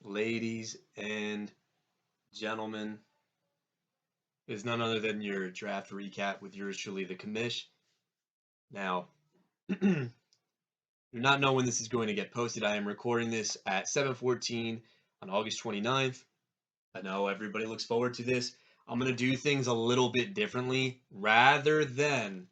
ladies and gentlemen, is none other than your draft recap with yours truly, the commish. Now, do not know when this is going to get posted. I am recording this at 7:14 on August 29th. I know everybody looks forward to this. I'm going to do things a little bit differently rather than,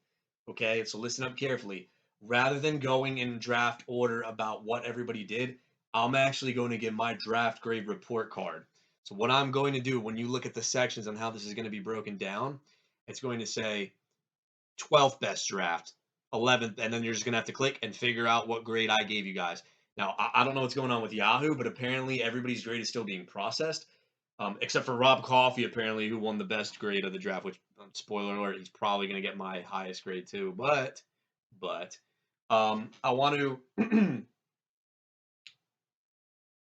okay, so listen up carefully. Rather than going in draft order about what everybody did, I'm actually going to give my draft grade report card. So, what I'm going to do when you look at the sections on how this is going to be broken down, it's going to say 12th best draft, 11th, and then you're just going to have to click and figure out what grade I gave you guys. Now, I don't know what's going on with Yahoo, but apparently everybody's grade is still being processed, except for Rob Coffey, apparently, who won the best grade of the draft, which, spoiler alert, he's probably going to get my highest grade too. But I want to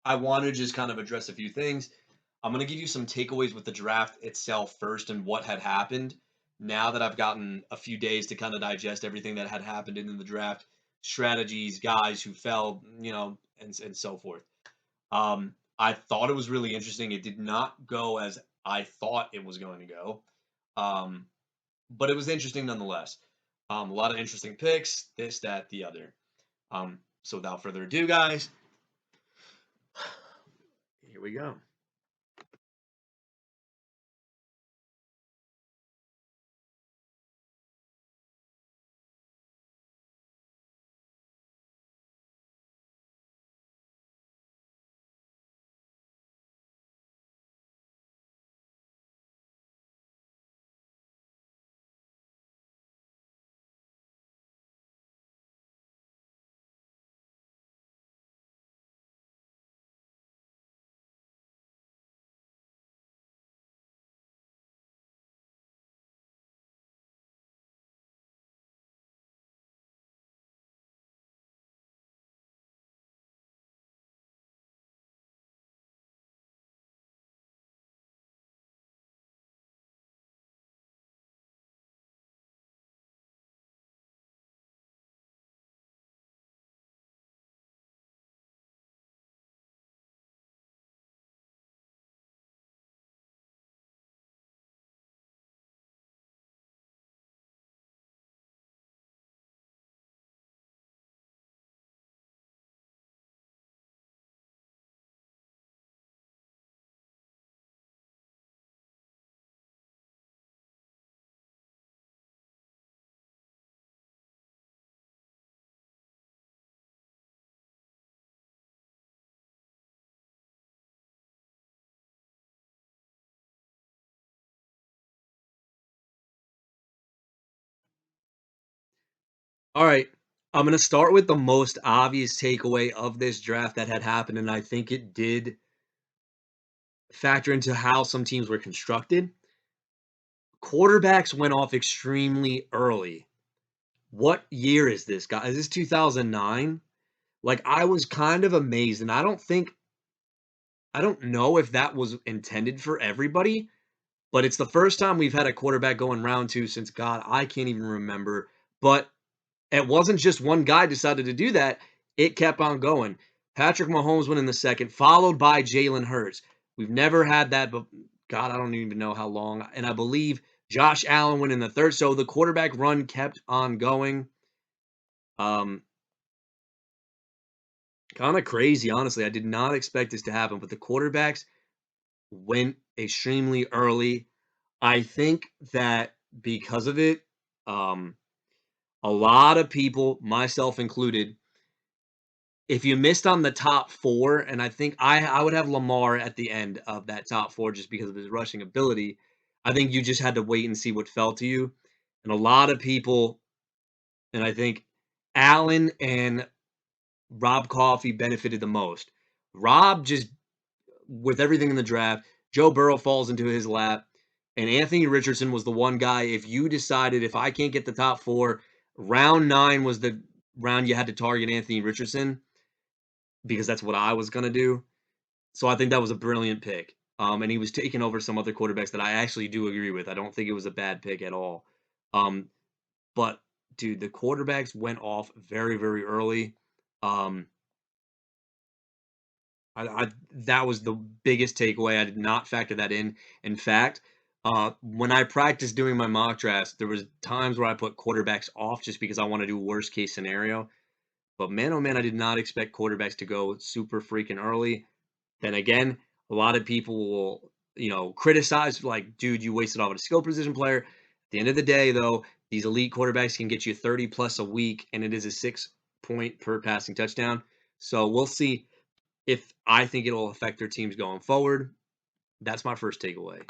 I want to just kind of address a few things. I'm going to give you some takeaways with the draft itself first and what had happened. Now that I've gotten a few days to kind of digest everything that had happened in the draft, strategies, guys who fell, and so forth. I thought it was really interesting. It did not go as I thought it was going to go, um, but it was interesting nonetheless. A lot of interesting picks, this, that, the other. So without further ado, guys, here we go. All right. I'm going to start with the most obvious takeaway of this draft that had happened, and I think it did factor into how some teams were constructed. Quarterbacks went off extremely early. What year is this, guy? Is this 2009? Like, I was kind of amazed, and I don't know if that was intended for everybody, but it's the first time we've had a quarterback go in round two since, God, I can't even remember. But it wasn't just one guy decided to do that. It kept on going. Patrick Mahomes went in the second, followed by Jalen Hurts. We've never had that, but God, I don't even know how long. And I believe Josh Allen went in the third. So the quarterback run kept on going. Um, Kind of crazy, honestly. I did not expect this to happen, but the quarterbacks went extremely early. I think that because of it, um, a lot of people, myself included, if you missed on the top four, and I think I would have Lamar at the end of that top four just because of his rushing ability. I think you just had to wait and see what fell to you. And a lot of people, and I think Allen and Rob Coffey benefited the most. Rob just, with everything in the draft, Joe Burrow falls into his lap, and Anthony Richardson was the one guy. If you decided, if I can't get the top four, round 9 was the round you had to target Anthony Richardson because that's what I was going to do. So I think that was a brilliant pick. And he was taking over some other quarterbacks that I actually do agree with. I don't think it was a bad pick at all. Um, but dude, the quarterbacks went off very, very early. Um, That was the biggest takeaway. I did not factor that in. In fact, when I practiced doing my mock drafts, there was times where I put quarterbacks off just because I want to do worst case scenario. But man, oh man, I did not expect quarterbacks to go super freaking early. Then again, a lot of people will, criticize like, dude, you wasted off a skill position player. At the end of the day, though, these elite quarterbacks can get you 30 plus a week, and it is a 6 point per passing touchdown. So we'll see if I think it'll affect their teams going forward. That's my first takeaway.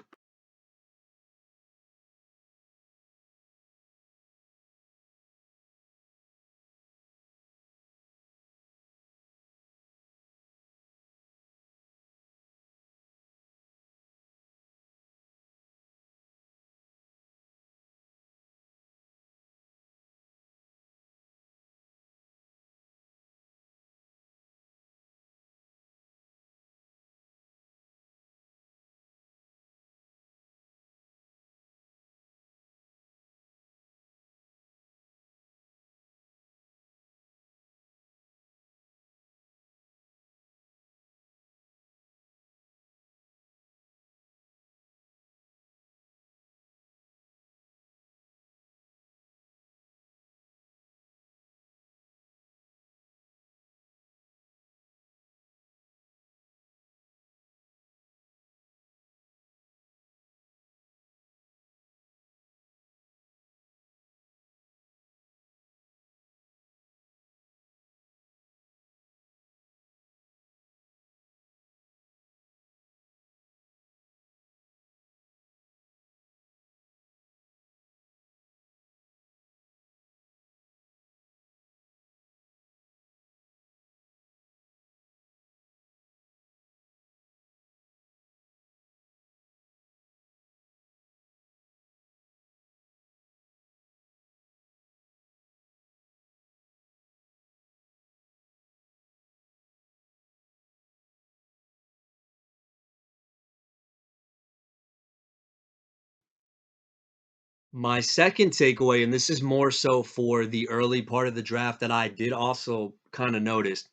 My second takeaway, and this is more so for the early part of the draft that I did also kind of notice,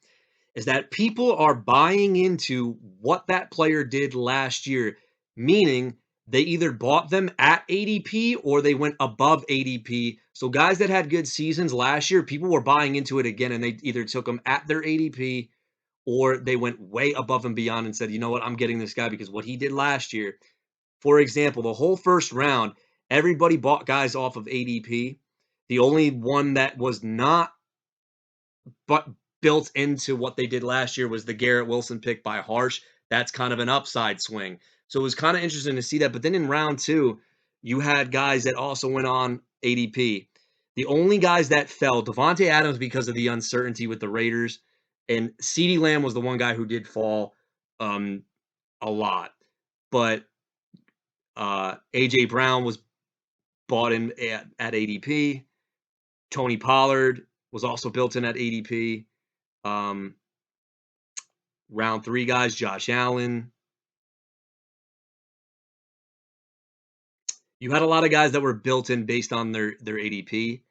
is that people are buying into what that player did last year, meaning they either bought them at ADP or they went above ADP. So guys that had good seasons last year, people were buying into it again, and they either took them at their ADP or they went way above and beyond and said, you know what, I'm getting this guy because what he did last year. For example, the whole first round, everybody bought guys off of ADP. The only one that was not but built into what they did last year was the Garrett Wilson pick by Harsh. That's kind of an upside swing. So it was kind of interesting to see that. But then in round two, you had guys that also went on ADP. The only guys that fell, Devontae Adams because of the uncertainty with the Raiders, and CeeDee Lamb was the one guy who did fall a lot. But AJ Brown was bought in at ADP. Tony Pollard was also built in at ADP. Um, Round three guys, Josh Allen. You had a lot of guys that were built in based on their ADP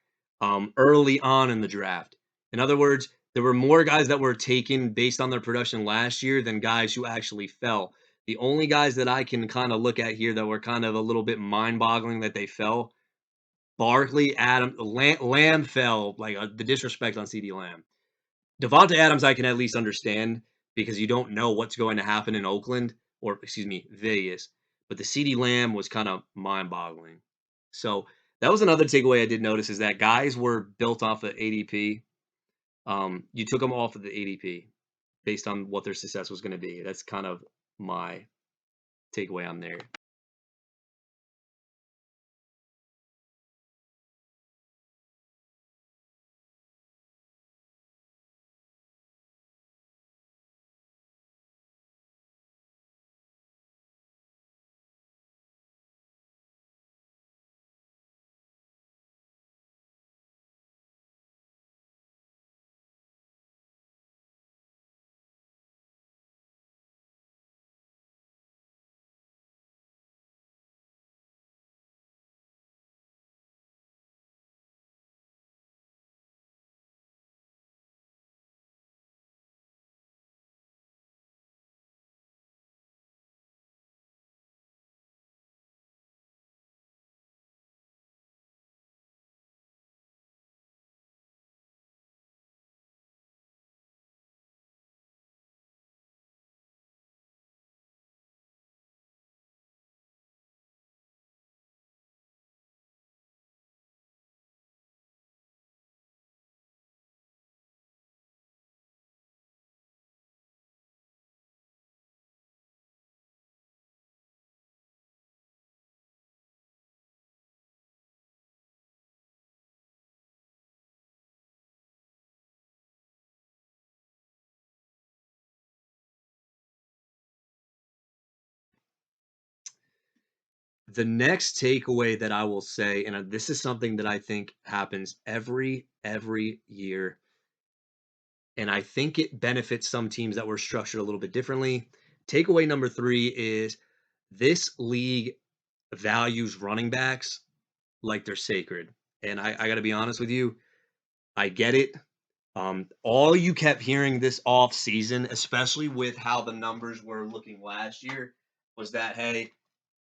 early on in the draft. In other words, there were more guys that were taken based on their production last year than guys who actually fell. The only guys that I can kind of look at here that were kind of a little bit mind-boggling that they fell, Barkley, Lamb fell, like the disrespect on CeeDee Lamb. Devonta Adams, I can at least understand because you don't know what's going to happen in Oakland or, excuse me, Vegas. But the CeeDee Lamb was kind of mind boggling. So that was another takeaway I did notice is that guys were built off of ADP. You took them off of the ADP based on what their success was going to be. That's kind of my takeaway on there. The next takeaway that I will say, and this is something that I think happens every year, and I think it benefits some teams that were structured a little bit differently. Takeaway number 3 is this league values running backs like they're sacred. And I got to be honest with you, I get it. All you kept hearing this off season, especially with how the numbers were looking last year, was that hey,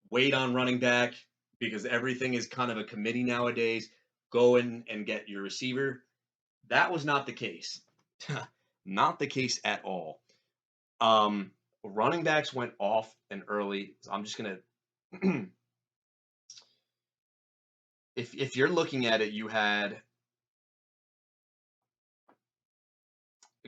wait on running back because everything is kind of a committee nowadays. Go in and get your receiver. That was not the case. Not the case at all. Running backs went off and early. So I'm just gonna if you're looking at it, you had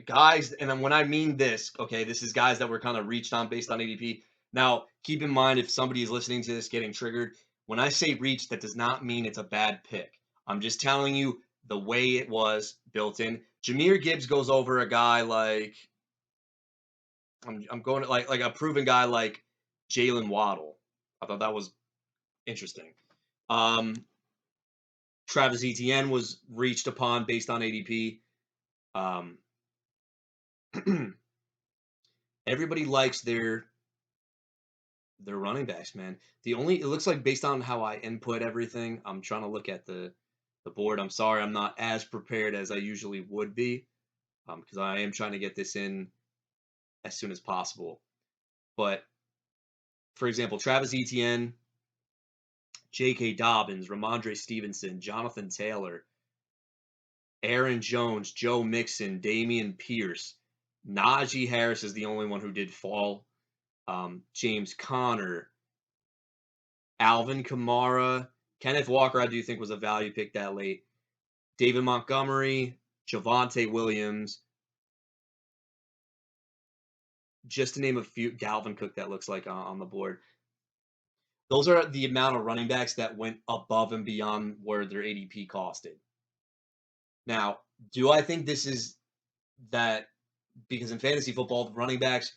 guys, and then when I mean this, okay, this is guys that were kind of reached on based on ADP. Now, keep in mind if somebody is listening to this getting triggered, when I say reach, that does not mean it's a bad pick. I'm just telling you the way it was built in. Jahmyr Gibbs goes over a guy like I'm going to like a proven guy like Jalen Waddle. I thought that was interesting. Um, Travis Etienne was reached upon based on ADP. Um, everybody likes their running backs, man. It looks like based on how I input everything, I'm trying to look at the board. I'm sorry, I'm not as prepared as I usually would be, because I am trying to get this in as soon as possible. But for example, Travis Etienne, J.K. Dobbins, Ramondre Stevenson, Jonathan Taylor, Aaron Jones, Joe Mixon, Damian Pierce, Najee Harris is the only one who did fall. James Conner, Alvin Kamara, Kenneth Walker, I do think was a value pick that late. David Montgomery, Javonte Williams, just to name a few. Dalvin Cook, that looks like on the board. Those are the amount of running backs that went above and beyond where their ADP costed. Now, do I think this is that because in fantasy football, the running backs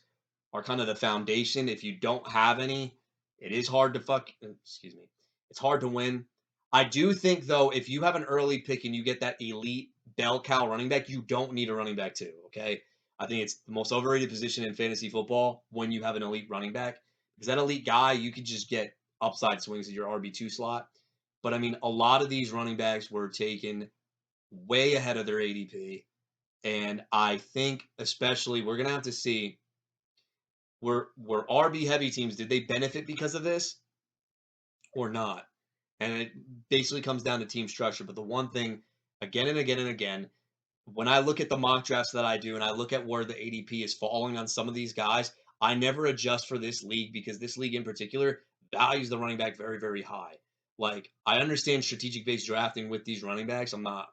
are kind of the foundation. If you don't have any, it is hard to excuse me. It's hard to win. I do think though, if you have an early pick and you get that elite bell cow running back, you don't need a running back too. Okay. I think it's the most overrated position in fantasy football when you have an elite running back. Because that elite guy, you could just get upside swings at your RB2 slot. But I mean, a lot of these running backs were taken way ahead of their ADP. And I think especially we're gonna have to see were RB heavy teams, did they benefit because of this or not? And it basically comes down to team structure. But the one thing, again and again and again, when I look at the mock drafts that I do and I look at where the ADP is falling on some of these guys, I never adjust for this league because this league in particular values the running back very, very high. Like, I understand strategic based drafting with these running backs. I'm not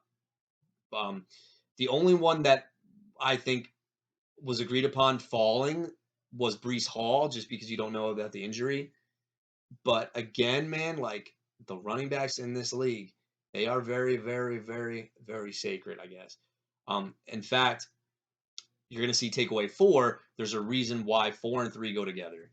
the only one that I think was agreed upon falling was Brees Hall, just because you don't know about the injury. But again, man, like the running backs in this league, they are very, very, very, very sacred, I guess. In fact, you're going to see takeaway 4. There's a reason why 4 and 3 go together.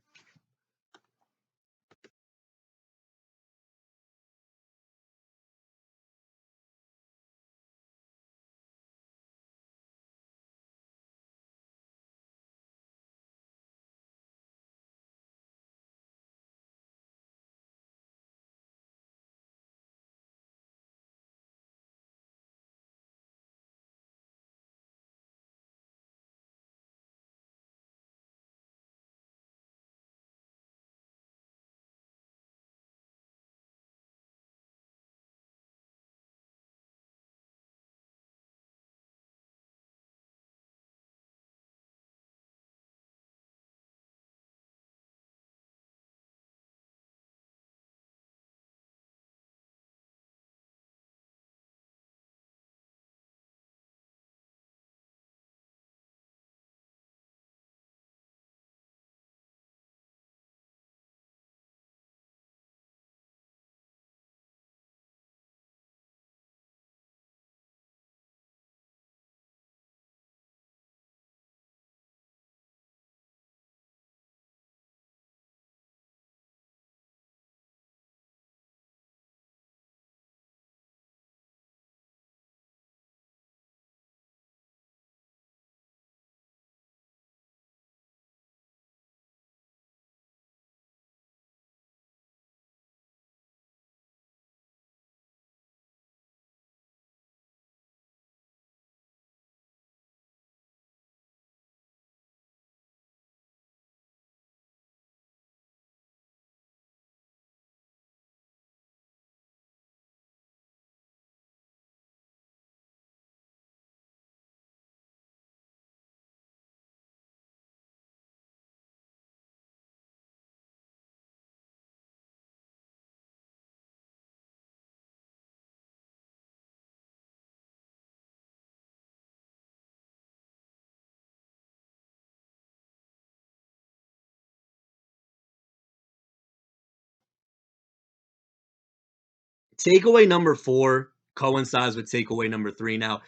Takeaway number 4 coincides with takeaway number 3. Now,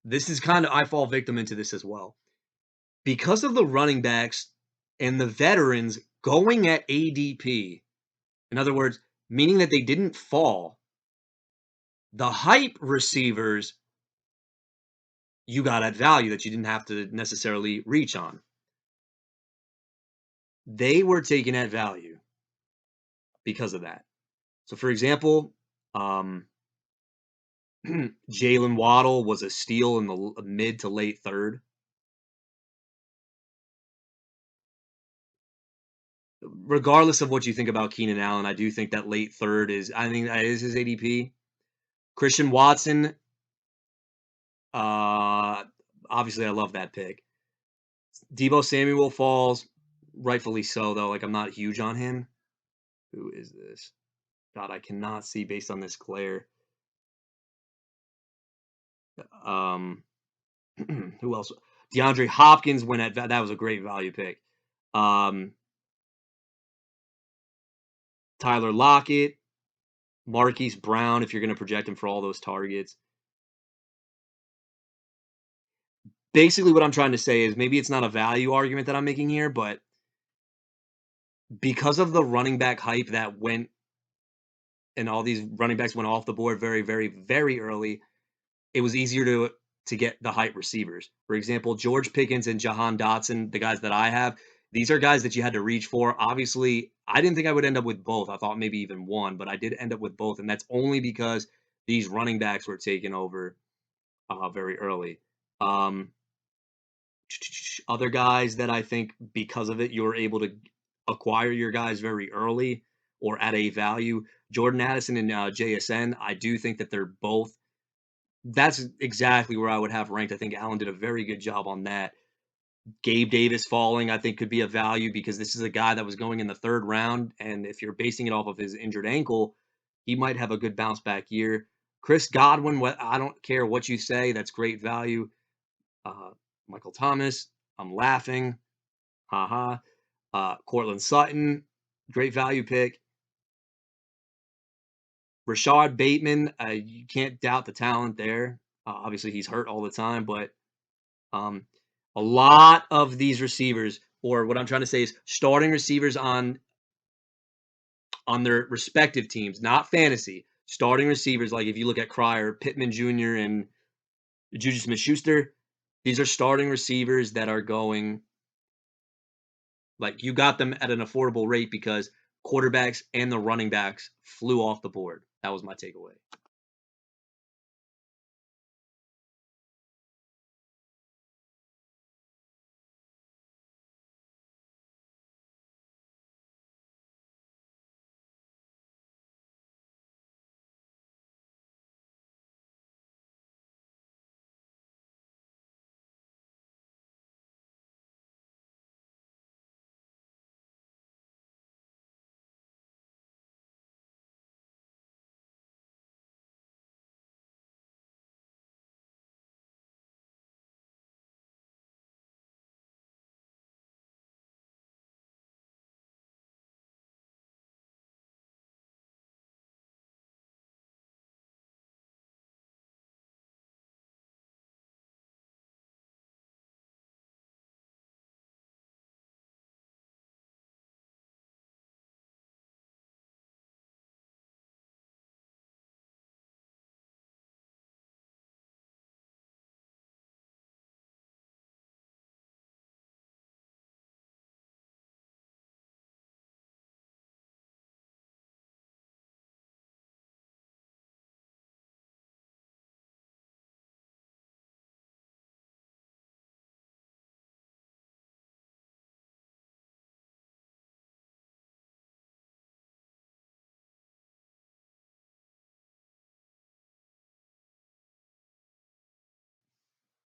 this is kind of I fall victim into this as well. Because of the running backs and the veterans going at ADP, in other words, meaning that they didn't fall, the hype receivers you got at value that you didn't have to necessarily reach on. They were taken at value because of that. So, for example, Jalen Waddle was a steal in the mid to late third. Regardless of what you think about Keenan Allen, I do think that late third is, I think that is his ADP. Christian Watson, uh, obviously, I love that pick. Deebo Samuel falls, rightfully so, though. Like, I'm not huge on him. Who is this? God, I cannot see based on this glare. Um, who else? DeAndre Hopkins went at that was a great value pick. Tyler Lockett, Marquise Brown, if you're going to project him for all those targets. Basically, what I'm trying to say is maybe it's not a value argument that I'm making here, but because of the running back hype that went and all these running backs went off the board very, very, very early, it was easier to get the hype receivers. For example, George Pickens and Jahan Dotson, the guys that I have, these are guys that you had to reach for. Obviously, I didn't think I would end up with both. I thought maybe even one, but I did end up with both, and that's only because these running backs were taken over very early. Other guys that I think because of it, you're able to acquire your guys very early or at a value. Jordan Addison and JSN, I do think that they're both. That's exactly where I would have ranked. I think Allen did a very good job on that. Gabe Davis falling, I think, could be a value because this is a guy that was going in the third round. And if you're basing it off of his injured ankle, he might have a good bounce back year. Chris Godwin, I don't care what you say, that's great value. Michael Thomas, I'm laughing. Haha. Cortland Sutton, great value pick. Rashad Bateman, you can't doubt the talent there. Obviously, he's hurt all the time, but a lot of these receivers, or what I'm trying to say is starting receivers on their respective teams, not fantasy. Starting receivers, like if you look at Cryer, Pittman Jr., and Juju Smith-Schuster, these are starting receivers that are going, like you got them at an affordable rate because quarterbacks and the running backs flew off the board. That was my takeaway.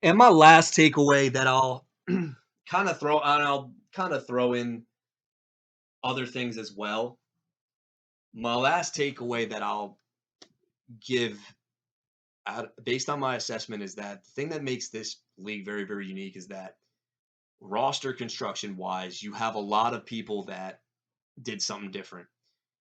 And my last takeaway that I'll kind of throw, and I'll kind of throw in other things as well. My last takeaway that I'll give based on my assessment is that the thing that makes this league very, very unique is that roster construction wise, you have a lot of people that did something different.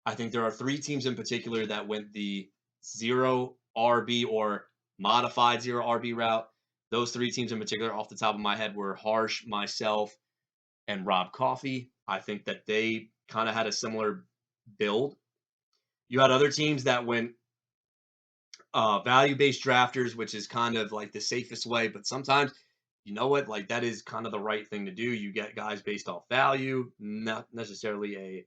I think there are three teams in particular that went the zero RB or modified zero RB route. Those three teams in particular, off the top of my head, were Harsh, myself, and Rob Coffey. I think that they kind of had a similar build. You had other teams that went value based drafters, which is kind of like the safest way, but sometimes you know what, like that is kind of the right thing to do. You get guys based off value, not necessarily a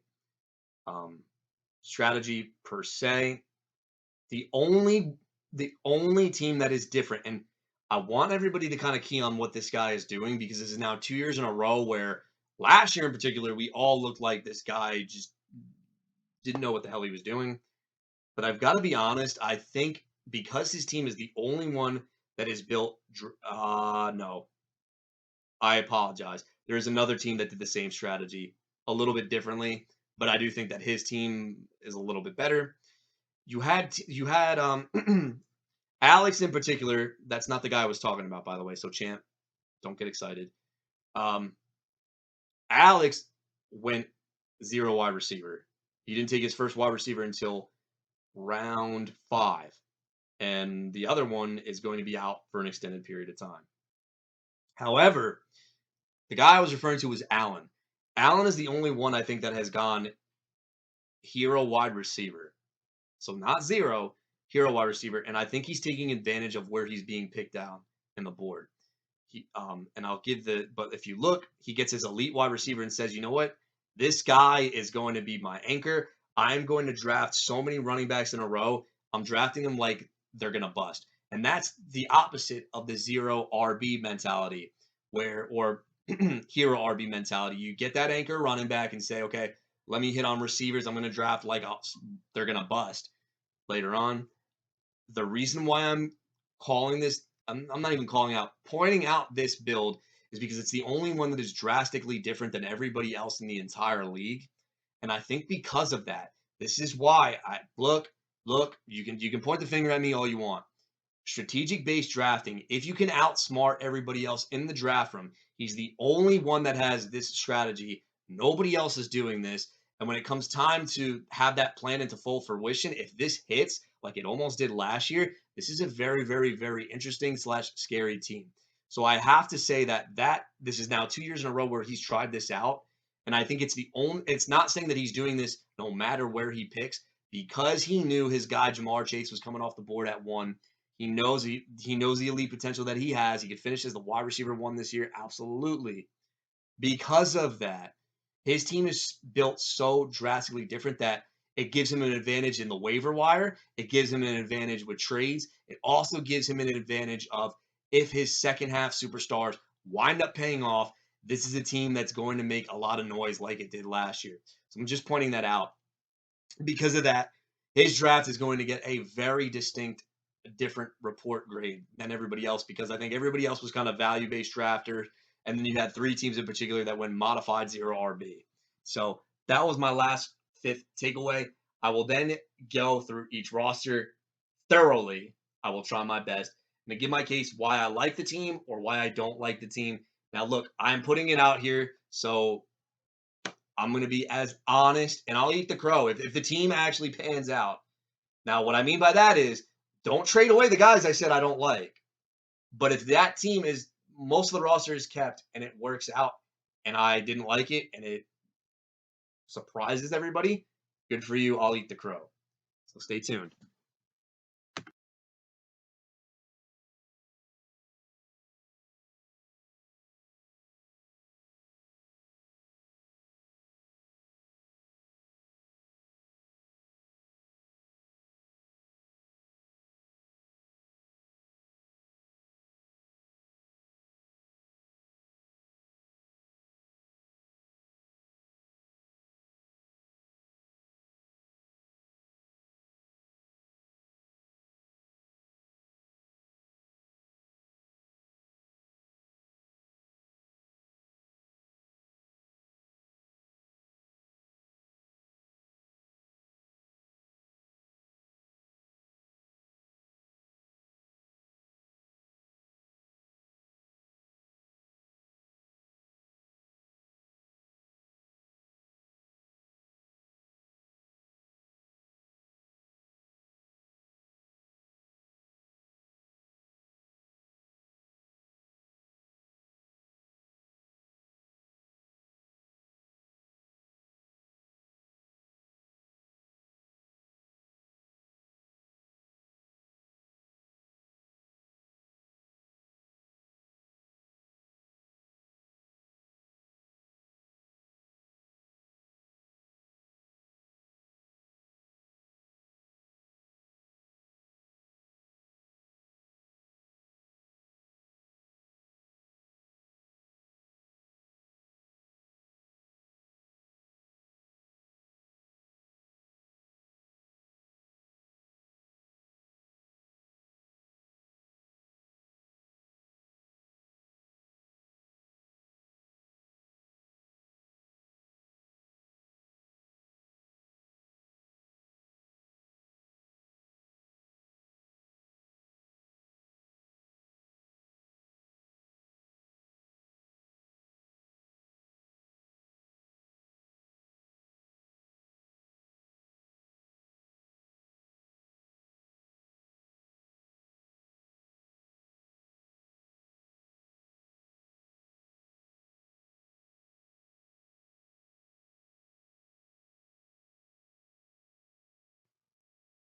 strategy per se. The only the only team that is different, and I want everybody to kind of key on what this guy is doing because this is now 2 years in a row where last year in particular we all looked like this guy just didn't know what the hell he was doing. But I've got to be honest, I think because his team is the only one that is built. No, I apologize. There's another team that did the same strategy a little bit differently, but I do think that his team is a little bit better. You had Alex in particular. That's not the guy I was talking about, by the way. So champ, don't get excited. Um, Alex went zero wide receiver. He didn't take his first wide receiver until round 5, and the other one is going to be out for an extended period of time. However, the guy I was referring to was Allen. Allen is the only one I think that has gone hero wide receiver. So not zero, hero wide receiver. And I think he's taking advantage of where he's being picked down in the board. And I'll give but if you look, he gets his elite wide receiver and says, you know what? This guy is going to be my anchor. I'm going to draft so many running backs in a row. I'm drafting them like they're going to bust. And that's the opposite of the zero RB mentality, or hero RB mentality. You get that anchor running back and say, okay, let me hit on receivers. I'm going to draft like they're going to bust later on. The reason why I'm calling this, I'm not even calling out, pointing out this build is because it's the only one that is drastically different than everybody else in the entire league. And I think because of that, this is why look, you can point the finger at me all you want. Strategic based drafting, if you can outsmart everybody else in the draft room, he's the only one that has this strategy. Nobody else is doing this. And when it comes time to have that plan into full fruition, if this hits like it almost did last year, this is a very, very, very interesting / scary team. So I have to say that this is now 2 years in a row where he's tried this out. And I think it's not saying that he's doing this no matter where he picks, because he knew his guy Ja'Marr Chase was coming off the board at 1. He knows the elite potential that he has. He could finish as the wide receiver 1 this year, absolutely. Because of that, his team is built so drastically different that it gives him an advantage in the waiver wire. It gives him an advantage with trades. It also gives him an advantage of if his second half superstars wind up paying off. This is a team that's going to make a lot of noise like it did last year. So I'm just pointing that out. Because of that, his draft is going to get a very distinct, different report grade than everybody else, because I think everybody else was kind of value based drafter, and then you had 3 teams in particular that went modified zero RB. So that was my last 5th takeaway. I will then go through each roster thoroughly. I will try my best and give my case why I like the team or why I don't like the team. Now, look, I'm putting it out here, so I'm going to be as honest, and I'll eat the crow if the team actually pans out. Now, what I mean by that is don't trade away the guys I said I don't like. But if that team is most of the roster is kept and it works out and I didn't like it and it surprises everybody, good for you. I'll eat the crow. So stay tuned.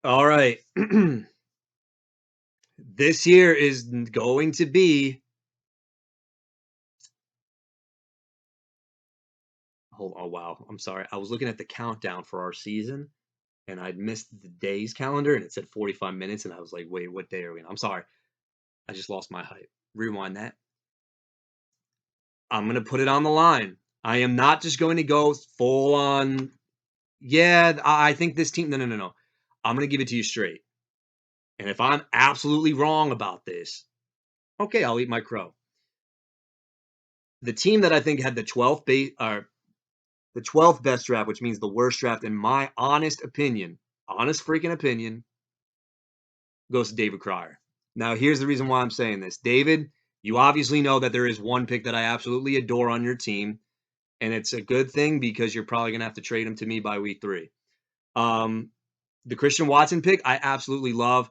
All right. This year is going to be. Hold Oh, wow. I'm sorry. I was looking at the countdown for our season and I'd missed the day's calendar and it said 45 minutes. And I was like, wait, what day are we in? I'm sorry. I just lost my hype. Rewind that. I'm going to put it on the line. I am not just going to go full on. Yeah, I think this team. No, no, no, no. I'm going to give it to you straight. And if I'm absolutely wrong about this, okay, I'll eat my crow. The team that I think had the 12th best draft, which means the worst draft in my honest freaking opinion, goes to David Cryer. Now, here's the reason why I'm saying this. David, you obviously know that there is one pick that I absolutely adore on your team, and it's a good thing because you're probably going to have to trade him to me by week 3. The Christian Watson pick, I absolutely love.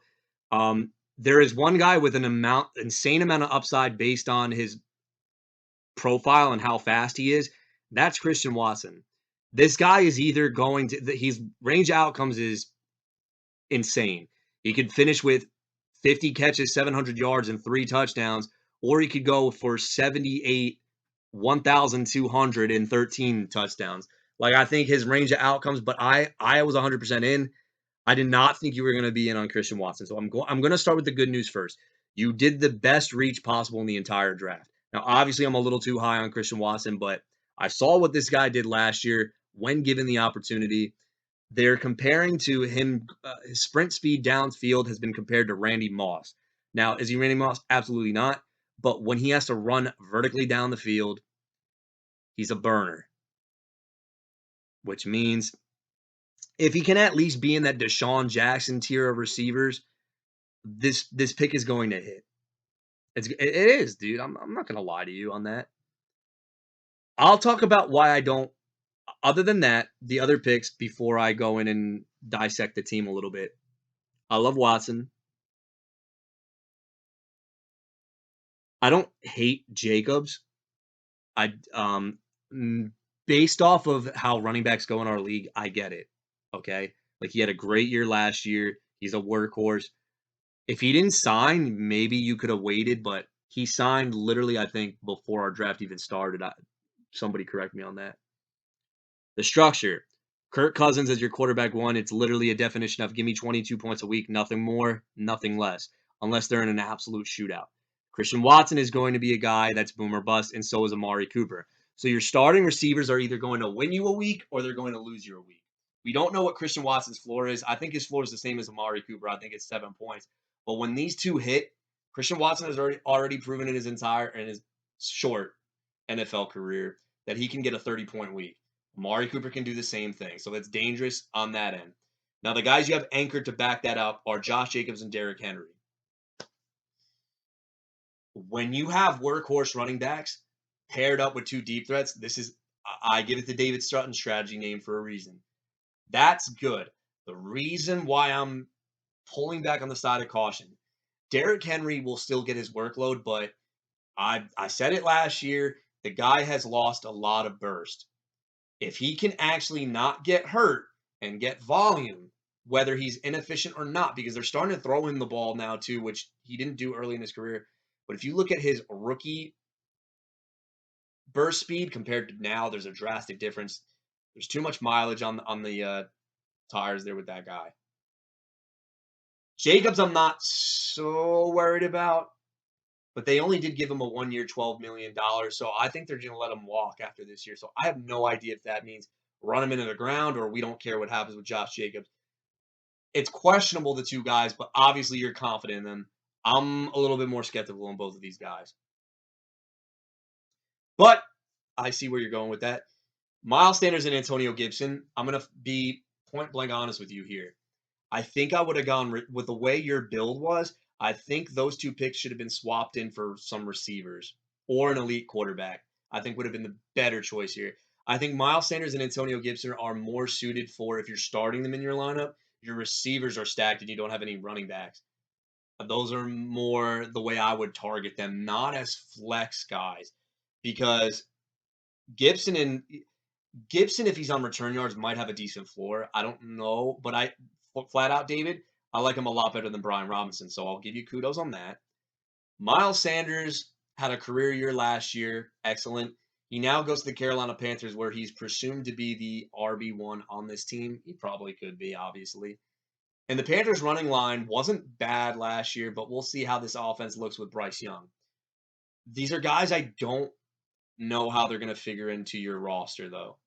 There is one guy with an insane amount of upside based on his profile and how fast he is. That's Christian Watson. This guy is either going to, his range outcomes is insane. He could finish with 50 catches, 700 yards, and 3 touchdowns, or he could go for 78, 1,213 touchdowns. Like, I think his range of outcomes, but I was 100% in. I did not think you were going to be in on Christian Watson. So I'm going to start with the good news first. You did the best reach possible in the entire draft. Now, obviously, I'm a little too high on Christian Watson, but I saw what this guy did last year when given the opportunity. They're comparing to him, his sprint speed downfield has been compared to Randy Moss. Now, is he Randy Moss? Absolutely not. But when he has to run vertically down the field, he's a burner, which means if he can at least be in that Deshaun Jackson tier of receivers, this pick is going to hit. It is, dude. I'm not gonna lie to you on that. I'll talk about why I don't. Other than that, the other picks before I go in and dissect the team a little bit. I love Watson. I don't hate Jacobs. I based off of how running backs go in our league, I get it. Okay, like he had a great year last year. He's a workhorse. If he didn't sign, maybe you could have waited, but he signed literally, I think, before our draft even started. Somebody correct me on that. The structure. Kirk Cousins as your quarterback 1, it's literally a definition of give me 22 points a week, nothing more, nothing less, unless they're in an absolute shootout. Christian Watson is going to be a guy that's boom or bust, and so is Amari Cooper. So your starting receivers are either going to win you a week or they're going to lose you a week. We don't know what Christian Watson's floor is. I think his floor is the same as Amari Cooper. I think it's 7 points. But when these two hit, Christian Watson has already proven in his short NFL career that he can get a 30-point week. Amari Cooper can do the same thing. So it's dangerous on that end. Now, the guys you have anchored to back that up are Josh Jacobs and Derrick Henry. When you have workhorse running backs paired up with 2 deep threats, I give it the David Stratton strategy name for a reason. That's good. The reason why I'm pulling back on the side of caution, Derrick Henry will still get his workload, but I said it last year, the guy has lost a lot of burst. If he can actually not get hurt and get volume, whether he's inefficient or not, because they're starting to throw him the ball now too, which he didn't do early in his career. But if you look at his rookie burst speed compared to now, there's a drastic difference. There's too much mileage on the tires there with that guy. Jacobs, I'm not so worried about, but they only did give him a 1-year, $12 million. So I think they're going to let him walk after this year. So I have no idea if that means run him into the ground or we don't care what happens with Josh Jacobs. It's questionable, the 2 guys, but obviously you're confident in them. I'm a little bit more skeptical on both of these guys. But I see where you're going with that. Miles Sanders and Antonio Gibson, I'm going to be point blank honest with you here. I think I would have gone with the way your build was. I think those 2 picks should have been swapped in for some receivers or an elite quarterback. I think would have been the better choice here. I think Miles Sanders and Antonio Gibson are more suited for if you're starting them in your lineup, your receivers are stacked and you don't have any running backs. Those are more the way I would target them, not as flex guys, because Gibson, if he's on return yards, might have a decent floor. I don't know, but flat out, David, I like him a lot better than Brian Robinson. So I'll give you kudos on that. Miles Sanders had a career year last year. Excellent. He now goes to the Carolina Panthers, where he's presumed to be the RB1 on this team. He probably could be, obviously. And the Panthers' running line wasn't bad last year, but we'll see how this offense looks with Bryce Young. These are guys I don't know how they're going to figure into your roster, though.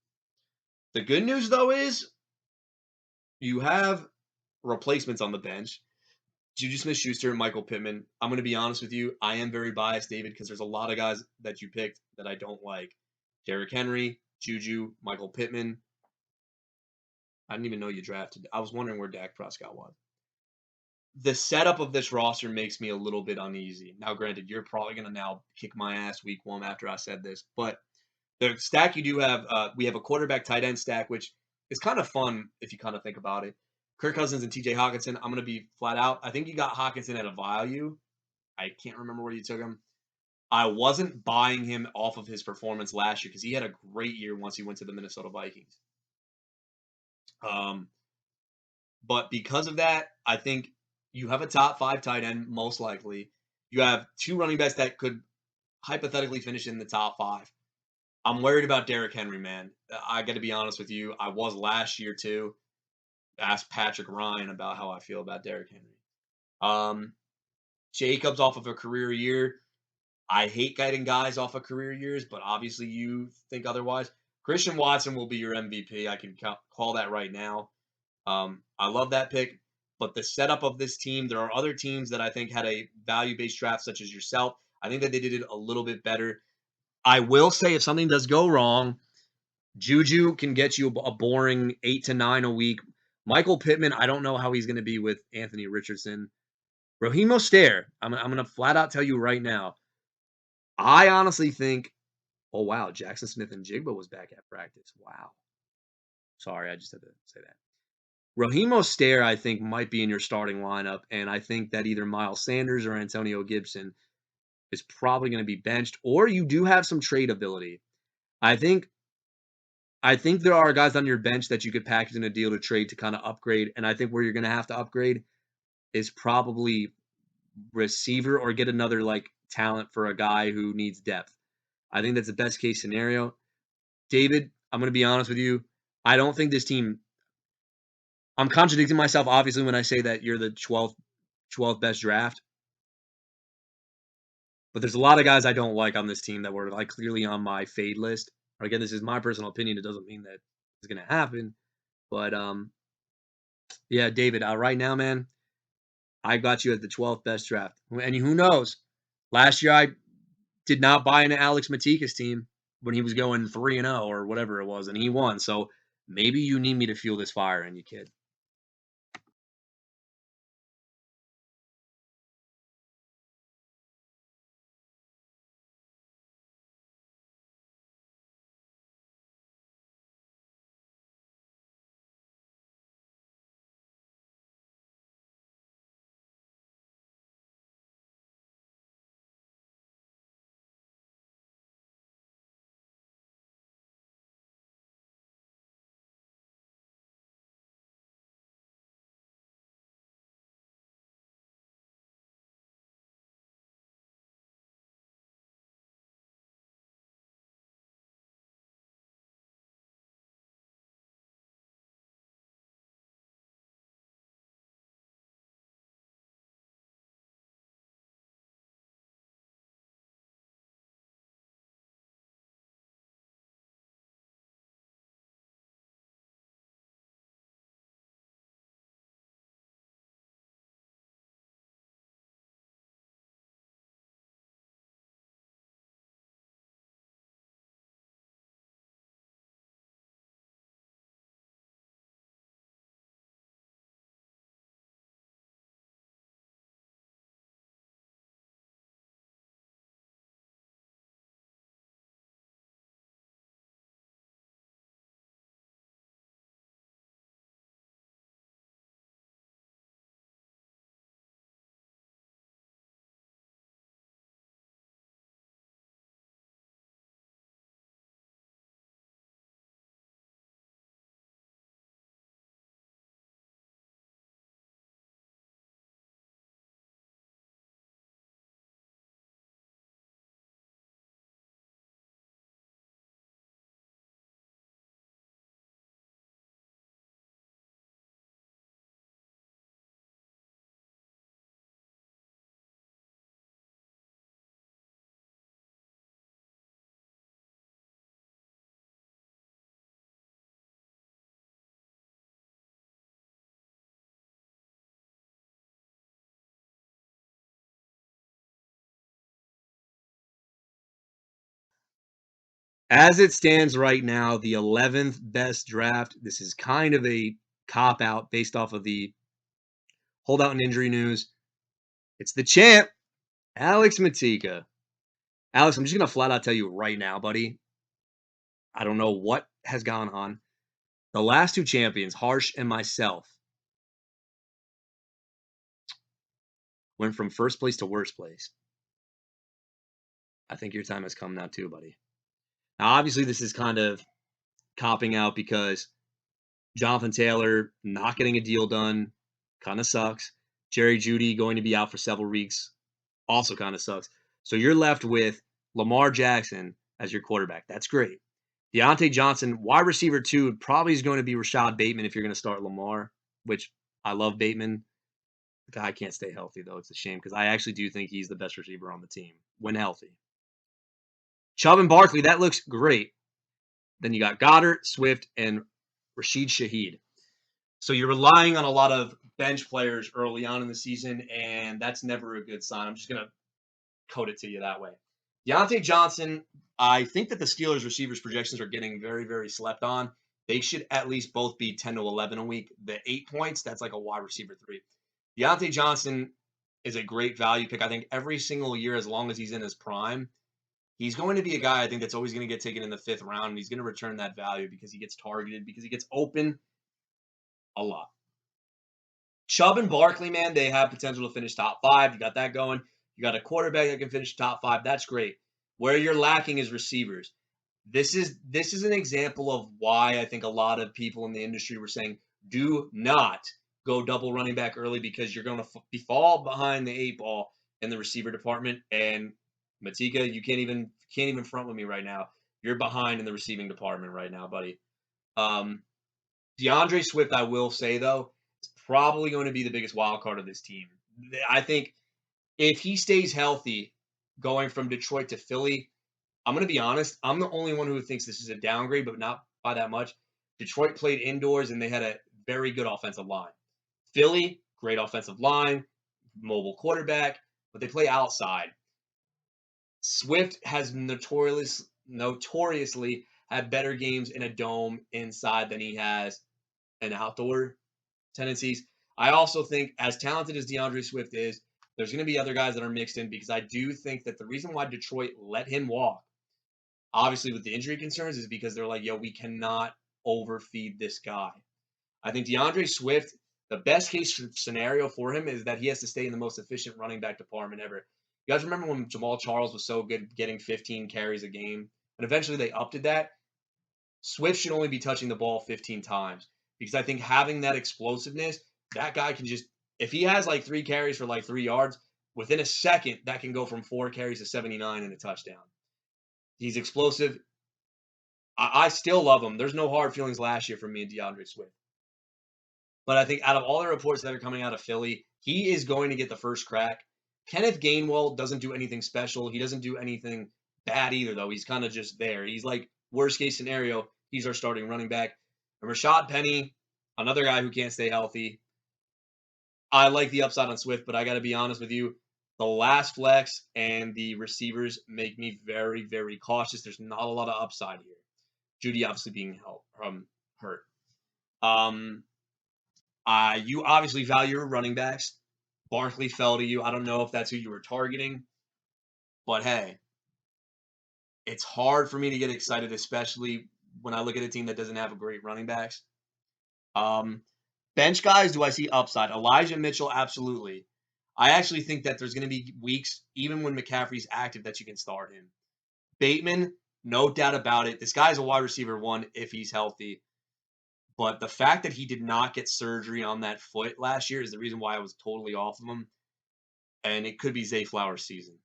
The good news, though, is you have replacements on the bench. Juju Smith-Schuster and Michael Pittman. I'm going to be honest with you. I am very biased, David, because there's a lot of guys that you picked that I don't like. Derrick Henry, Juju, Michael Pittman. I didn't even know you drafted. I was wondering where Dak Prescott was. The setup of this roster makes me a little bit uneasy. Now, granted, you're probably going to now kick my ass week 1 after I said this, but the stack you do have, we have a quarterback tight end stack, which is kind of fun if you kind of think about it. Kirk Cousins and TJ Hockenson, I'm going to be flat out. I think you got Hockenson at a value. I can't remember where you took him. I wasn't buying him off of his performance last year because he had a great year once he went to the Minnesota Vikings. But because of that, I think you have a top 5 tight end, most likely. You have 2 running backs that could hypothetically finish in the top 5. I'm worried about Derrick Henry, man. I got to be honest with you. I was last year, too. Ask Patrick Ryan about how I feel about Derrick Henry. Jacobs off of a career year. I hate guiding guys off of career years, but obviously you think otherwise. Christian Watson will be your MVP. I can call that right now. I love that pick, but the setup of this team, there are other teams that I think had a value-based draft, such as yourself. I think that they did it a little bit better. I will say if something does go wrong, Juju can get you a boring 8 to 9 a week. Michael Pittman, I don't know how he's going to be with Anthony Richardson. Raheem Mostert, I'm going to flat out tell you right now, I honestly think, oh, wow, Jackson Smith-Njigba was back at practice. Wow. Sorry, I just had to say that. Raheem Mostert, I think, might be in your starting lineup, and I think that either Miles Sanders or Antonio Gibson is probably going to be benched, or you do have some trade ability. I think there are guys on your bench that you could package in a deal to trade to kind of upgrade, and I think where you're going to have to upgrade is probably receiver or get another like talent for a guy who needs depth. I think that's the best case scenario. David, I'm going to be honest with you. I don't think this team. I'm contradicting myself, obviously, when I say that you're the 12th best draft. But there's a lot of guys I don't like on this team that were like clearly on my fade list. Again, this is my personal opinion. It doesn't mean that it's going to happen. But yeah, David, right now, man, I got you at the 12th best draft. And who knows? Last year, I did not buy into Alex Matika's team when he was going 3-0 or whatever it was, and he won. So maybe you need me to fuel this fire in you, kid. As it stands right now, the 11th best draft. This is kind of a cop out based off of the holdout and injury news. It's the champ, Alex Matika. Alex, I'm just going to flat out tell you right now, buddy. I don't know what has gone on. The last two champions, Harsh and myself, went from first place to worst place. I think your time has come now, too, buddy. Now, obviously, this is kind of copping out because Jonathan Taylor not getting a deal done kind of sucks. Jerry Jeudy going to be out for several weeks also kind of sucks. So you're left with Lamar Jackson as your quarterback. That's great. Deontay Johnson, wide receiver 2, probably is going to be Rashad Bateman if you're going to start Lamar, which I love Bateman. The guy can't stay healthy, though. It's a shame because I actually do think he's the best receiver on the team when healthy. Chubb and Barkley, that looks great. Then you got Goddard, Swift, and Rashid Shaheed. So you're relying on a lot of bench players early on in the season, and that's never a good sign. I'm just going to code it to you that way. Deontay Johnson, I think that the Steelers receivers projections are getting very, very slept on. They should at least both be 10 to 11 a week. The 8 points, that's like a wide receiver 3. Deontay Johnson is a great value pick. I think every single year, as long as he's in his prime, he's going to be a guy I think that's always going to get taken in the 5th round, and he's going to return that value because he gets targeted, because he gets open a lot. Chubb and Barkley, man, they have potential to finish top 5. You got that going. You got a quarterback that can finish top 5. That's great. Where you're lacking is receivers. This is an example of why I think a lot of people in the industry were saying, do not go double running back early because you're going to fall behind the 8 ball in the receiver department. And Matika, you can't even front with me right now. You're behind in the receiving department right now, buddy. DeAndre Swift, I will say though, is probably going to be the biggest wild card of this team. I think if he stays healthy, going from Detroit to Philly, I'm going to be honest. I'm the only one who thinks this is a downgrade, but not by that much. Detroit played indoors and they had a very good offensive line. Philly, great offensive line, mobile quarterback, but they play outside. Swift has notoriously had better games in a dome inside than he has in outdoor tendencies. I also think, as talented as DeAndre Swift is, there's going to be other guys that are mixed in because I do think that the reason why Detroit let him walk, obviously with the injury concerns, is because they're like, yo, we cannot overfeed this guy. I think DeAndre Swift, the best case scenario for him is that he has to stay in the most efficient running back department ever. You guys remember when Jamal Charles was so good getting 15 carries a game? And eventually they upped that. Swift should only be touching the ball 15 times because I think having that explosiveness, that guy can just, if he has like 3 carries for like 3 yards, within a second, that can go from 4 carries to 79 and a touchdown. He's explosive. I still love him. There's no hard feelings last year from me and DeAndre Swift. But I think out of all the reports that are coming out of Philly, he is going to get the first crack. Kenneth Gainwell doesn't do anything special. He doesn't do anything bad either, though. He's kind of just there. He's like, worst case scenario, he's our starting running back. And Rashad Penny, another guy who can't stay healthy. I like the upside on Swift, but I got to be honest with you. The last flex and the receivers make me very, very cautious. There's not a lot of upside here. Jeudy obviously being hurt. You obviously value your running backs. Barkley fell to you. I don't know if that's who you were targeting, but hey, it's hard for me to get excited, especially when I look at a team that doesn't have a great running backs. Bench guys, do I see upside? Elijah Mitchell, absolutely. I actually think that there's going to be weeks, even when McCaffrey's active, that you can start him. Bateman, no doubt about it. This guy's a wide receiver 1 if he's healthy. But the fact that he did not get surgery on that foot last year is the reason why I was totally off of him. And it could be Zay Flowers' season.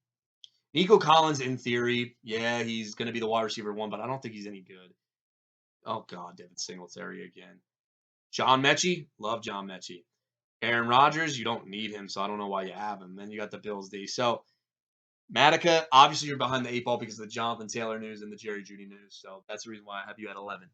Nico Collins, in theory, yeah, he's going to be the wide receiver 1, but I don't think he's any good. Oh, God, Devin Singletary again. John Mechie, love John Mechie. Aaron Rodgers, you don't need him, so I don't know why you have him. Then you got the Bills D. So, Matica, obviously you're behind the 8 ball because of the Jonathan Taylor news and the Jerry Jeudy news. So that's the reason why I have you at 11.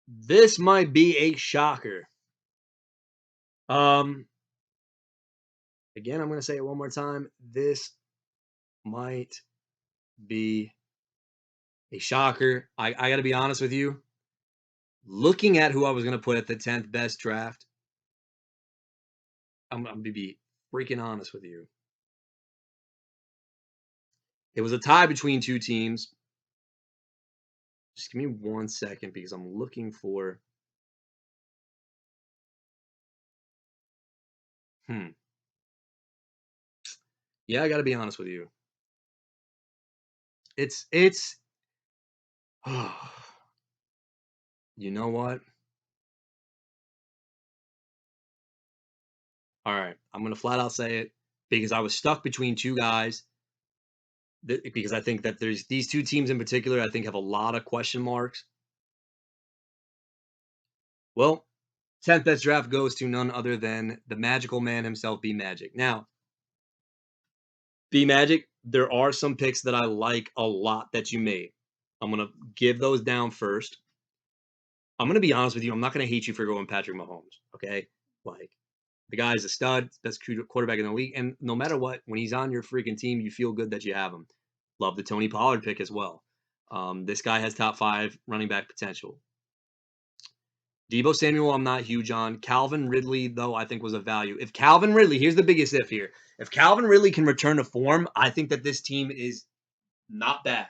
This might be a shocker. Um, Again, I'm going to say it one more time. This might be a shocker. I got to be honest with you. Looking at who I was going to put at the 10th best draft, I'm going to be freaking honest with you. It was a tie between two teams. Just give me 1 second because I'm looking for. Yeah, I got to be honest with you. It's. You know what? All right, I'm gonna flat out say it because I was stuck between two guys. Because I think that there's these two teams in particular, I think have a lot of question marks. Well, 10th best draft goes to none other than the magical man himself, B Magic. Now, B Magic, there are some picks that I like a lot that you made. I'm gonna give those down first. I'm gonna be honest with you. I'm not gonna hate you for going Patrick Mahomes. Okay, like the guy's a stud, best quarterback in the league, and no matter what, when he's on your freaking team, you feel good that you have him. Love the Tony Pollard pick as well. This guy has top 5 running back potential. Deebo Samuel, I'm not huge on. Calvin Ridley, though, I think was a value. If Calvin Ridley, here's the biggest if here. If Calvin Ridley can return to form, I think that this team is not bad.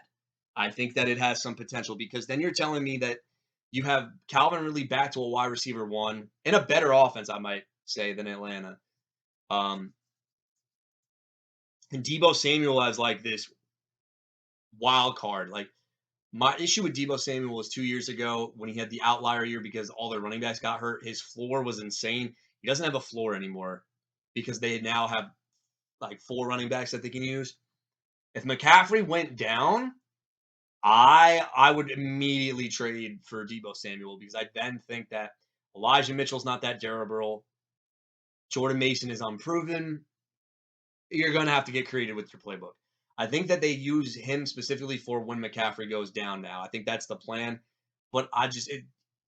I think that it has some potential because then you're telling me that you have Calvin Ridley back to a wide receiver 1 in a better offense, I might say, than Atlanta. And Deebo Samuel as like this wild card. Like my issue with Deebo Samuel was 2 years ago when he had the outlier year because all their running backs got hurt. His floor was insane. He doesn't have a floor anymore because they now have like 4 running backs that they can use. If McCaffrey went down, I would immediately trade for Deebo Samuel because I then think that Elijah Mitchell's not that durable. Jordan Mason is unproven. You're going to have to get creative with your playbook. I think that they use him specifically for when McCaffrey goes down now. I think that's the plan. But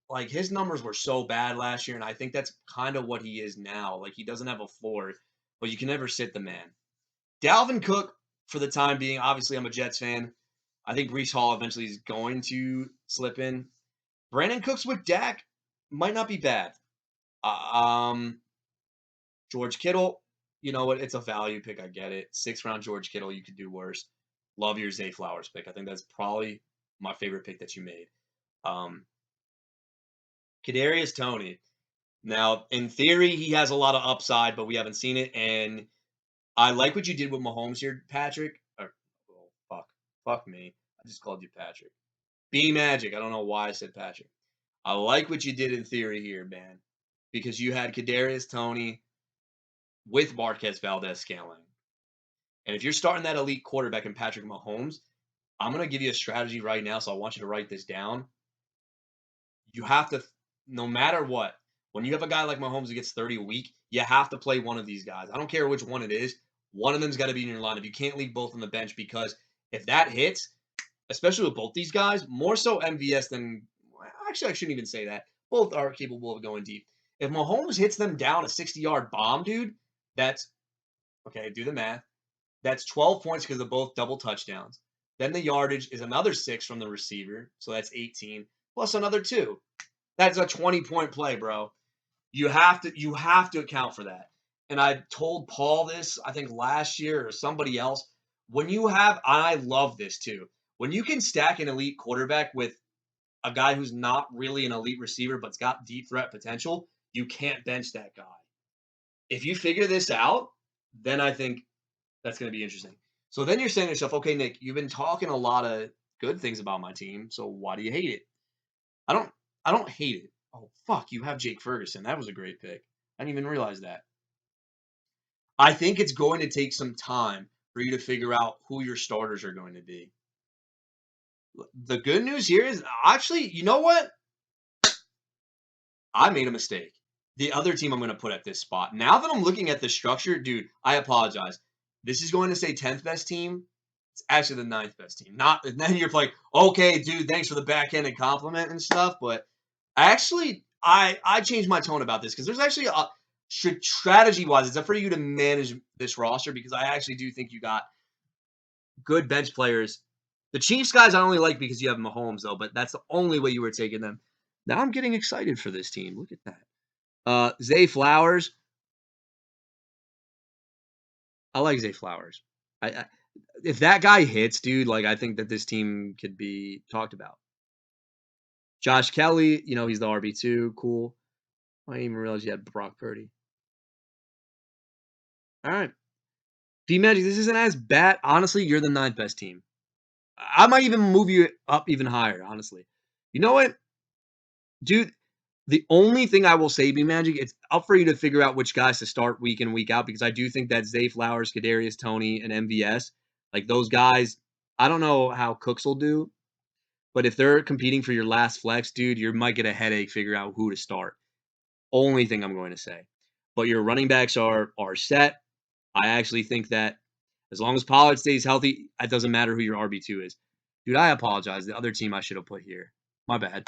like his numbers were so bad last year, and I think that's kind of what he is now. Like he doesn't have a floor, but you can never sit the man. Dalvin Cook, for the time being, obviously I'm a Jets fan. I think Breece Hall eventually is going to slip in. Brandon Cooks with Dak might not be bad. George Kittle, you know what? It's a value pick. I get it. 6th round George Kittle, you could do worse. Love your Zay Flowers pick. I think that's probably my favorite pick that you made. Kadarius Toney. Now, in theory, he has a lot of upside, but we haven't seen it. And I like what you did with Mahomes here, Patrick. Fuck me. I just called you Patrick. B Magic. I don't know why I said Patrick. I like what you did in theory here, man, because you had Kadarius Toney with Marquez Valdes-Scantling. And if you're starting that elite quarterback in Patrick Mahomes, I'm going to give you a strategy right now, so I want you to write this down. You have to, no matter what, when you have a guy like Mahomes who gets 30 a week, you have to play one of these guys. I don't care which one it is. One of them's got to be in your lineup. You can't leave both on the bench because if that hits, especially with both these guys, more so MVS than – actually, I shouldn't even say that. Both are capable of going deep. If Mahomes hits them down a 60-yard bomb, dude, that's – okay, do the math. That's 12 points because of both double touchdowns. Then the yardage is another 6 from the receiver, so that's 18 plus another 2. That's a 20-point play, bro. You have to account for that. And I told Paul this, I think last year or somebody else. When you have, I love this too. When you can stack an elite quarterback with a guy who's not really an elite receiver but's got deep threat potential, you can't bench that guy. If you figure this out, then I think that's going to be interesting. So then you're saying to yourself, okay, Nick, you've been talking a lot of good things about my team, so why do you hate it? I don't hate it. Oh, fuck, you have Jake Ferguson. That was a great pick. I didn't even realize that. I think it's going to take some time for you to figure out who your starters are going to be. The good news here is actually, you know what? I made a mistake. The other team I'm going to put at this spot. Now that I'm looking at the structure, dude, I apologize. This is going to say 10th best team. It's actually the 9th best team. Not, and then you're like, okay, dude, thanks for the backhanded compliment and stuff, but I changed my tone about this because there's actually a strategy wise, it's up for you to manage this roster because I actually do think you got good bench players. The Chiefs guys I only like because you have Mahomes though, but that's the only way you were taking them. Now I'm getting excited for this team. Look at that. Zay Flowers. I like Zay Flowers. I if that guy hits, dude, like I think that this team could be talked about. Josh Kelly, he's the RB2. Cool. I didn't even realize you had Brock Purdy. All right. B Magic, this isn't as bad. Honestly, you're the ninth best team. I might even move you up even higher, honestly. You know what? Dude, the only thing I will say, B Magic, it's up for you to figure out which guys to start week in, week out, because I do think that Zay Flowers, Kadarius Toney, and MVS, like those guys, I don't know how Cooks will do, but if they're competing for your last flex, dude, you might get a headache figuring out who to start. Only thing I'm going to say. But your running backs are set. I actually think that as long as Pollard stays healthy, it doesn't matter who your RB2 is. Dude, I apologize. The other team I should have put here. My bad.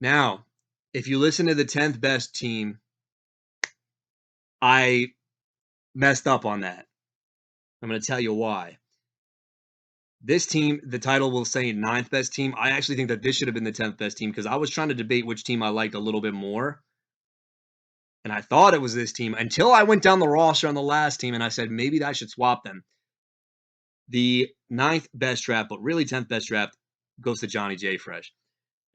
Now, if you listen to the 10th best team, I messed up on that. I'm going to tell you why. This team, the title will say ninth best team. I actually think that this should have been the 10th best team because I was trying to debate which team I liked a little bit more. And I thought it was this team until I went down the roster on the last team and I said, maybe I should swap them. The ninth best draft, but really 10th best draft, goes to Johnny J. Fresh.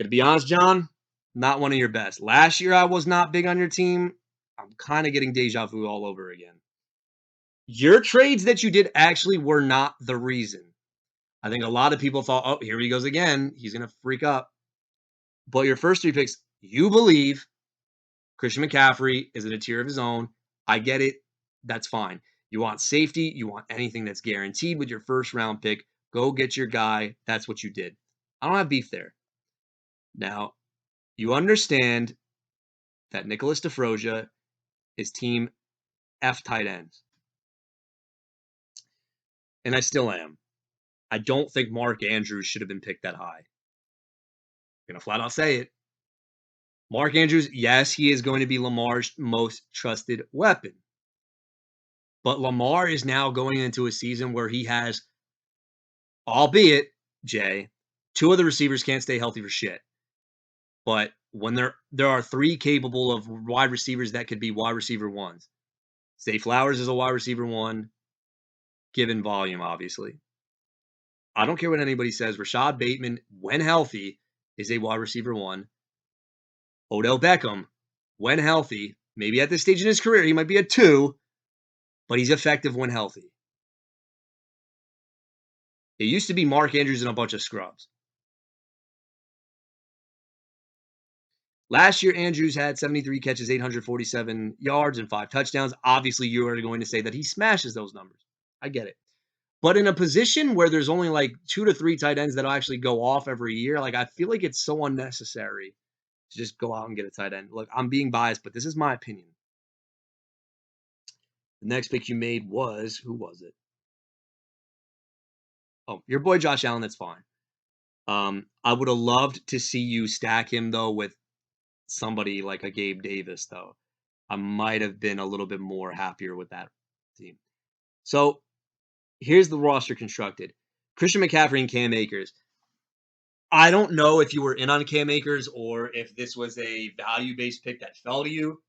To be honest, John, not one of your best. Last year, I was not big on your team. I'm kind of getting deja vu all over again. Your trades that you did actually were not the reason. I think a lot of people thought, oh, here he goes again. He's going to freak up. But your first three picks, you believe Christian McCaffrey is in a tier of his own. I get it. That's fine. You want safety. You want anything that's guaranteed with your first round pick. Go get your guy. That's what you did. I don't have beef there. Now, you understand that Nicholas DeFrosia is team F tight ends. And I still am. I don't think Mark Andrews should have been picked that high. I'm going to flat out say it. Mark Andrews, yes, he is going to be Lamar's most trusted weapon. But Lamar is now going into a season where he has, albeit, Jay, two of the receivers can't stay healthy for shit. But when there are three capable of wide receivers that could be wide receiver ones. Zay Flowers is a wide receiver one, given volume, obviously. I don't care what anybody says. Rashad Bateman, when healthy, is a wide receiver one. Odell Beckham, when healthy, maybe at this stage in his career, he might be a 2, but he's effective when healthy. It used to be Mark Andrews and a bunch of scrubs. Last year, Andrews had 73 catches, 847 yards, and 5 touchdowns. Obviously, you are going to say that he smashes those numbers. I get it. But in a position where there's only like 2 to 3 tight ends that'll actually go off every year, like, I feel like it's so unnecessary to just go out and get a tight end. Look, I'm being biased, but this is my opinion. The next pick you made was who was it? Oh, your boy Josh Allen, that's fine. I would have loved to see you stack him though with somebody like a Gabe Davis, though. I might have been a little bit more happier with that team. So here's the roster constructed. Christian McCaffrey and Cam Akers. I don't know if you were in on Cam Akers or if this was a value-based pick that fell to you,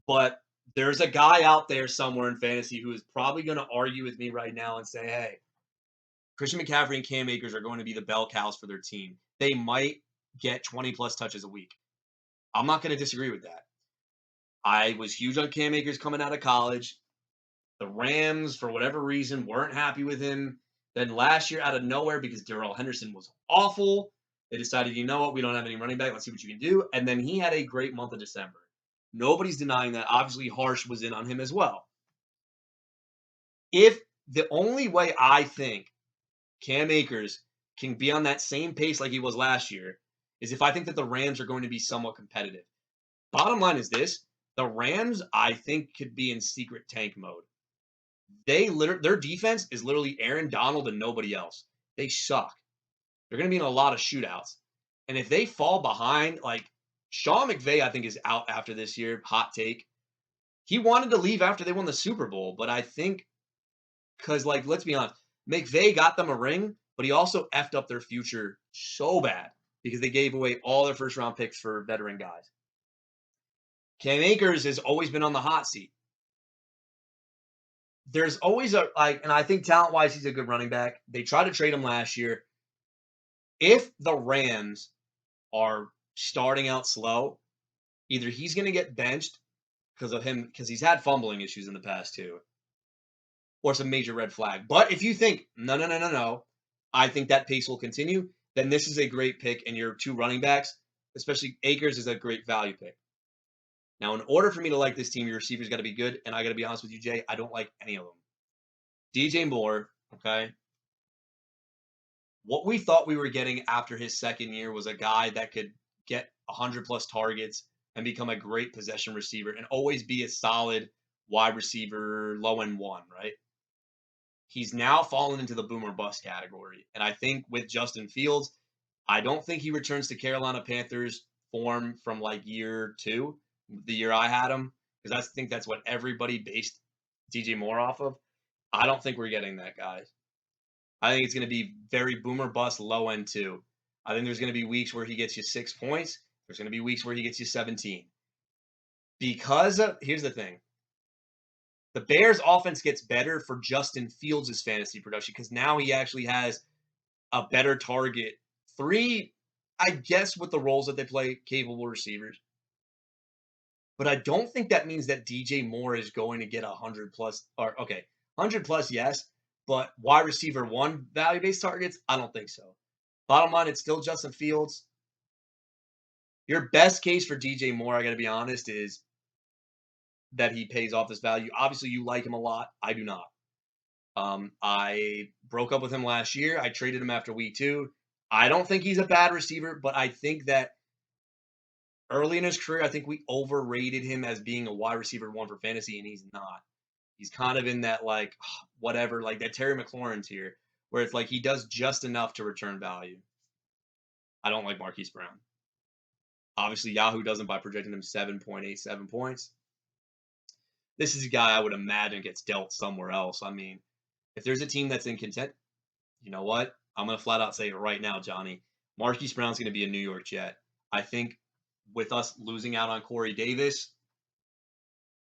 but there's a guy out there somewhere in fantasy who is probably going to argue with me right now and say, hey, Christian McCaffrey and Cam Akers are going to be the bell cows for their team. They might get 20-plus touches a week. I'm not going to disagree with that. I was huge on Cam Akers coming out of college. The Rams, for whatever reason, weren't happy with him. Then last year, out of nowhere, because Darrell Henderson was awful, they decided, you know what, we don't have any running back. Let's see what you can do. And then he had a great month of December. Nobody's denying that. Obviously, Harsh was in on him as well. If the only way I think Cam Akers can be on that same pace like he was last year is if I think that the Rams are going to be somewhat competitive. Bottom line is this. The Rams, I think, could be in secret tank mode. Their defense is literally Aaron Donald and nobody else. They suck. They're going to be in a lot of shootouts. And if they fall behind, like Sean McVay, I think is out after this year. Hot take. He wanted to leave after they won the Super Bowl, but I think because, like, let's be honest, McVay got them a ring, but he also effed up their future so bad because they gave away all their first round picks for veteran guys. Cam Akers has always been on the hot seat. There's always and I think talent wise, he's a good running back. They tried to trade him last year. If the Rams are starting out slow, either he's going to get benched because he's had fumbling issues in the past too, or some major red flag. But if you think, no, I think that pace will continue, then this is a great pick. And your two running backs, especially Akers, is a great value pick. Now, in order for me to like this team, your receivers got to be good. And I got to be honest with you, Jay, I don't like any of them. DJ Moore, okay? What we thought we were getting after his second year was a guy that could get 100-plus targets and become a great possession receiver and always be a solid wide receiver, low end one, right? He's now fallen into the boomer bust category. And I think with Justin Fields, I don't think he returns to Carolina Panthers form from like year 2, the year I had him, because I think that's what everybody based DJ Moore off of. I don't think we're getting that, guys. I think it's going to be very boomer bust low end too. I think there's going to be weeks where he gets you 6 points. There's going to be weeks where he gets you 17. Because here's the thing. The Bears offense gets better for Justin Fields' fantasy production because now he actually has a better target. 3, I guess, with the roles that they play, capable receivers. But I don't think that means that DJ Moore is going to get 100 plus, or okay, 100 plus, yes, but wide receiver 1 value-based targets, I don't think so. Bottom line, it's still Justin Fields. Your best case for DJ Moore, I got to be honest, is that he pays off this value. Obviously, you like him a lot. I do not. I broke up with him last year. I traded him after week 2. I don't think he's a bad receiver, but I think that early in his career, I think we overrated him as being a wide receiver 1 for fantasy, and he's not. He's kind of in that, like, whatever, like that Terry McLaurin tier, where it's like he does just enough to return value. I don't like Marquise Brown. Obviously, Yahoo doesn't by projecting him 7.87 points. This is a guy I would imagine gets dealt somewhere else. I mean, if there's a team that's in content, you know what? I'm going to flat out say it right now, Johnny. Marquise Brown's going to be a New York Jet. I think with us losing out on Corey Davis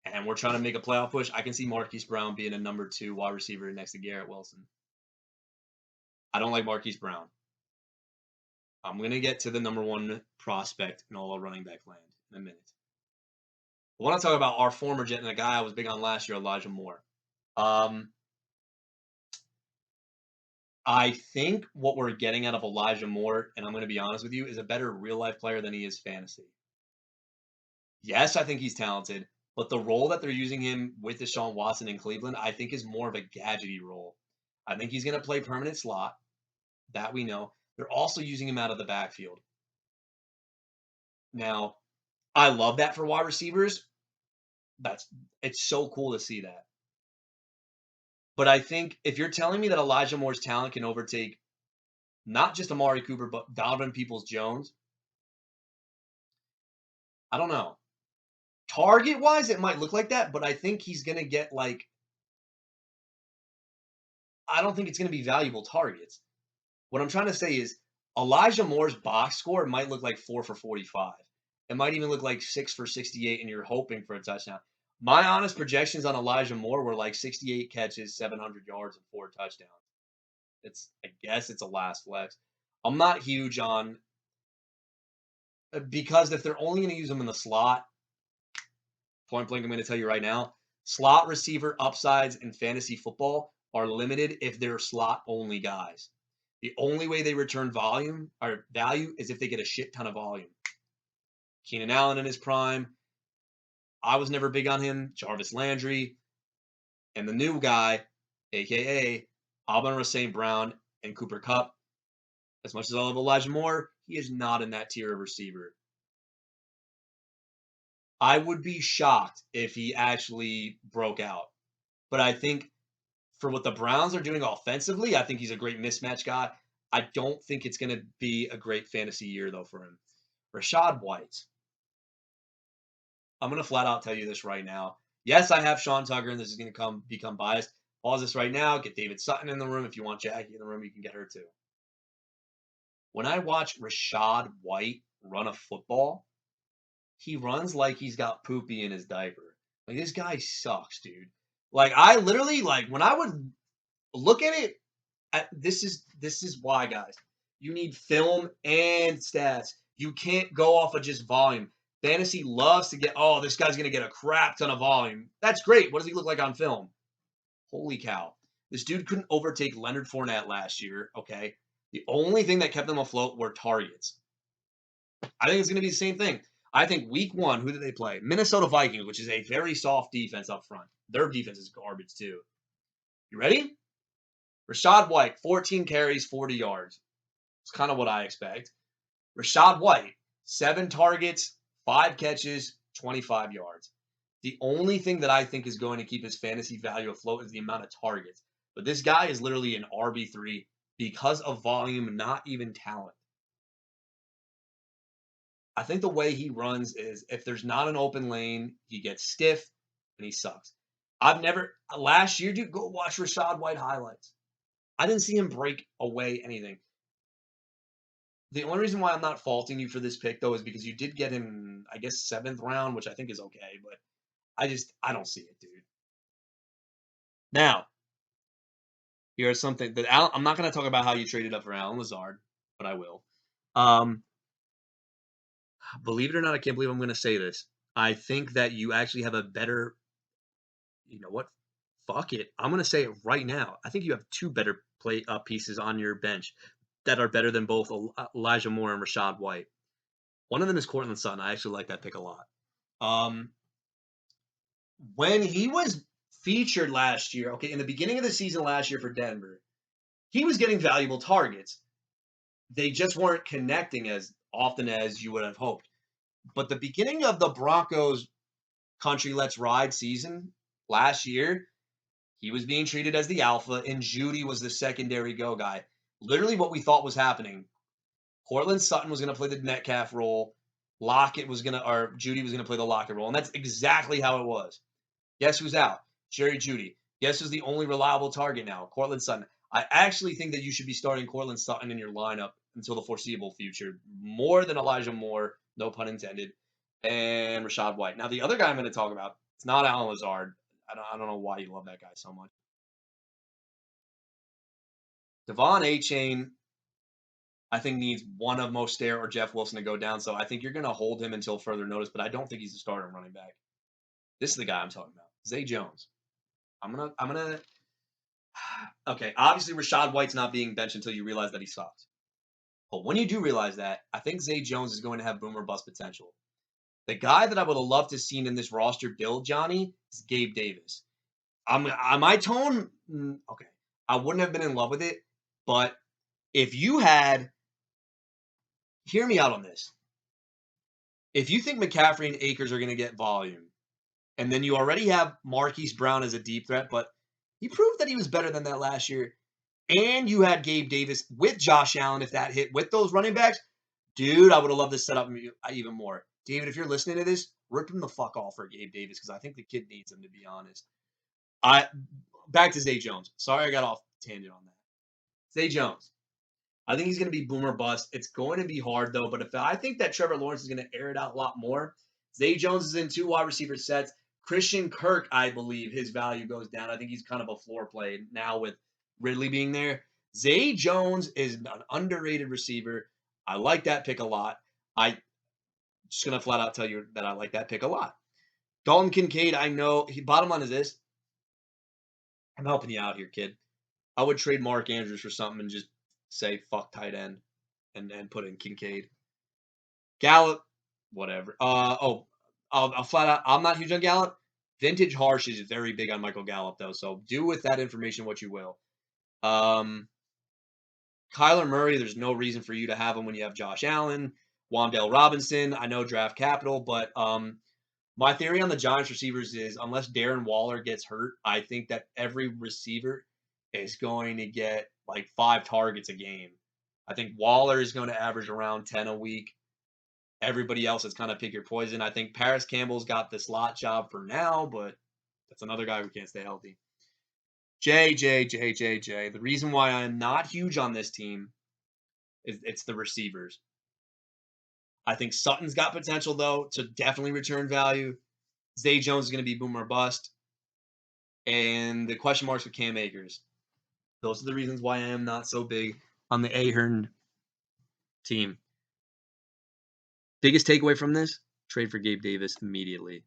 and we're trying to make a playoff push, I can see Marquise Brown being a number 2 wide receiver next to Garrett Wilson. I don't like Marquise Brown. I'm going to get to the number 1 prospect in all of running back land in a minute. I want to talk about our former Jet and a guy I was big on last year, Elijah Moore. I think what we're getting out of Elijah Moore, and I'm going to be honest with you, is a better real-life player than he is fantasy. Yes, I think he's talented, but the role that they're using him with Deshaun Watson in Cleveland, I think is more of a gadgety role. I think he's going to play permanent slot. That we know. They're also using him out of the backfield. Now, I love that for wide receivers. It's so cool to see that. But I think if you're telling me that Elijah Moore's talent can overtake not just Amari Cooper, but Donovan Peoples-Jones, I don't know. Target wise, it might look like that, but I think he's going to get I don't think it's going to be valuable targets. What I'm trying to say is Elijah Moore's box score might look like 4 for 45. It might even look like 6 for 68, and you're hoping for a touchdown. My honest projections on Elijah Moore were like 68 catches, 700 yards, and 4 touchdowns. I guess it's a last flex. I'm not huge on because if they're only going to use him in the slot, point blank, I'm going to tell you right now, slot receiver upsides in fantasy football are limited if they're slot only guys. The only way they return volume or value is if they get a shit ton of volume. Keenan Allen in his prime. I was never big on him. Jarvis Landry. And the new guy, a.k.a. Amon-Ra St. Brown and Cooper Kupp. As much as I love Elijah Moore, he is not in that tier of receiver. I would be shocked if he actually broke out. But I think for what the Browns are doing offensively, I think he's a great mismatch guy. I don't think it's going to be a great fantasy year, though, for him. Rachaad White. I'm going to flat out tell you this right now. Yes, I have Sean Tucker, and this is going to become biased. Pause this right now. Get David Sutton in the room. If you want Jackie in the room, you can get her too. When I watch Rachaad White run a football, he runs like he's got poopy in his diaper. Like, this guy sucks, dude. Like, I literally, when I would look at it, this is why, guys. You need film and stats. You can't go off of just volume. Fantasy loves to get, oh, this guy's going to get a crap ton of volume. That's great. What does he look like on film? Holy cow. This dude couldn't overtake Leonard Fournette last year, okay? The only thing that kept them afloat were targets. I think it's going to be the same thing. I think week 1, who did they play? Minnesota Vikings, which is a very soft defense up front. Their defense is garbage, too. You ready? Rachaad White, 14 carries, 40 yards. It's kind of what I expect. Rachaad White, 7 targets, 5 catches, 25 yards. The only thing that I think is going to keep his fantasy value afloat is the amount of targets. But this guy is literally an RB3 because of volume, not even talent. I think the way he runs is if there's not an open lane, he gets stiff and he sucks. Last year, dude, go watch Rachaad White highlights. I didn't see him break away anything. The only reason why I'm not faulting you for this pick, though, is because you did get him, I guess, 7th round, which I think is okay, but I don't see it, dude. Now, here's something that I'm not going to talk about how you traded up for Allen Lazard, but I will. Believe it or not, I can't believe I'm going to say this. I think that you actually have a better, you know what? Fuck it. I'm going to say it right now. I think you have 2 better pieces on your bench that are better than both Elijah Moore and Rachaad White. One of them is Courtland Sutton. I actually like that pick a lot. When he was featured last year, okay, in the beginning of the season last year for Denver, he was getting valuable targets. They just weren't connecting as often as you would have hoped. But the beginning of the Broncos Country Let's Ride season last year, he was being treated as the alpha, and Jeudy was the secondary go guy. Literally what we thought was happening. Courtland Sutton was going to play the Metcalf role. Jeudy was going to play the Lockett role. And that's exactly how it was. Guess who's out? Jerry Jeudy. Guess who's the only reliable target now? Courtland Sutton. I actually think that you should be starting Courtland Sutton in your lineup until the foreseeable future, more than Elijah Moore, no pun intended, and Rachaad White. Now, the other guy I'm going to talk about, it's not Allen Lazard. I don't know why you love that guy so much. Devon Achane, I think, needs one of Mostert or Jeff Wilson to go down, so I think you're going to hold him until further notice, but I don't think he's a starter running back. This is the guy I'm talking about, Zay Jones. I'm gonna. Okay, obviously Rachaad White's not being benched until you realize that he sucks. But when you do realize that, I think Zay Jones is going to have boomer bust potential. The guy that I would have loved to have seen in this roster build, Johnny, is Gabe Davis. My tone, okay. I wouldn't have been in love with it. But if you had, hear me out on this. If you think McCaffrey and Akers are going to get volume, and then you already have Marquise Brown as a deep threat, but he proved that he was better than that last year. And you had Gabe Davis with Josh Allen, if that hit with those running backs, dude, I would have loved to set up even more. David, if you're listening to this, rip him the fuck off for Gabe Davis because I think the kid needs him, to be honest. I Back to Zay Jones. Sorry I got off tangent on that. Zay Jones. I think he's going to be boomer bust. It's going to be hard though, but if I think that Trevor Lawrence is going to air it out a lot more. Zay Jones is in 2 wide receiver sets. Christian Kirk, I believe his value goes down. I think he's kind of a floor play now with Ridley being there. Zay Jones is an underrated receiver. I like that pick a lot. I just gonna flat out tell you that I like that pick a lot. Dalton Kincaid, I know. Bottom line is this: I'm helping you out here, kid. I would trade Mark Andrews for something and just say fuck tight end and put in Kincaid. Gallup, whatever. I'll flat out. I'm not huge on Gallup. Vintage Harsh is very big on Michael Gallup though, so do with that information what you will. Kyler Murray, there's no reason for you to have him when you have Josh Allen, Wan'Dale Robinson. I know draft capital, but my theory on the Giants receivers is unless Darren Waller gets hurt, I think that every receiver is going to get like 5 targets a game. I think Waller is going to average around 10 a week. Everybody else is kind of pick your poison. I think Paris Campbell's got the slot job for now, but that's another guy who can't stay healthy. J. The reason why I'm not huge on this team is it's the receivers. I think Sutton's got potential, though, to definitely return value. Zay Jones is going to be boom or bust. And the question marks with Cam Akers. Those are the reasons why I am not so big on the Ahern team. Biggest takeaway from this? Trade for Gabe Davis immediately.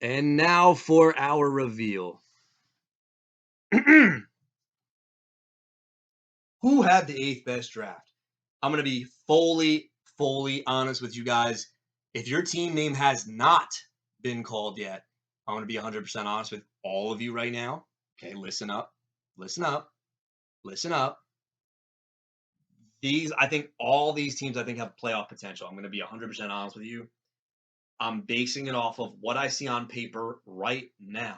And now for our reveal. Who had the 8th best draft? I'm going to be fully honest with you guys. If your team name has not been called yet, I'm going to be 100% honest with all of you right now. Okay, listen up. Listen up. Listen up. I think all these teams have playoff potential. I'm going to be 100% honest with you. I'm basing it off of what I see on paper right now,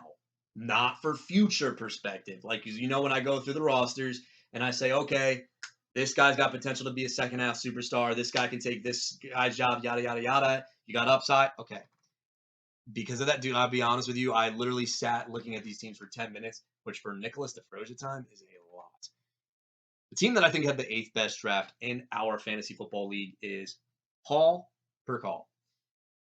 not for future perspective. Like, you know, when I go through the rosters and I say, okay, This guy's got potential to be a second half superstar. This guy can take this guy's job, yada, yada, yada. You got upside. Okay. Because of that, dude, I'll be honest with you. I literally sat looking at these teams for 10 minutes, which for Nicholas DeFroja time is a lot. The team that I think had the eighth best draft in our fantasy football league is Paul Percall.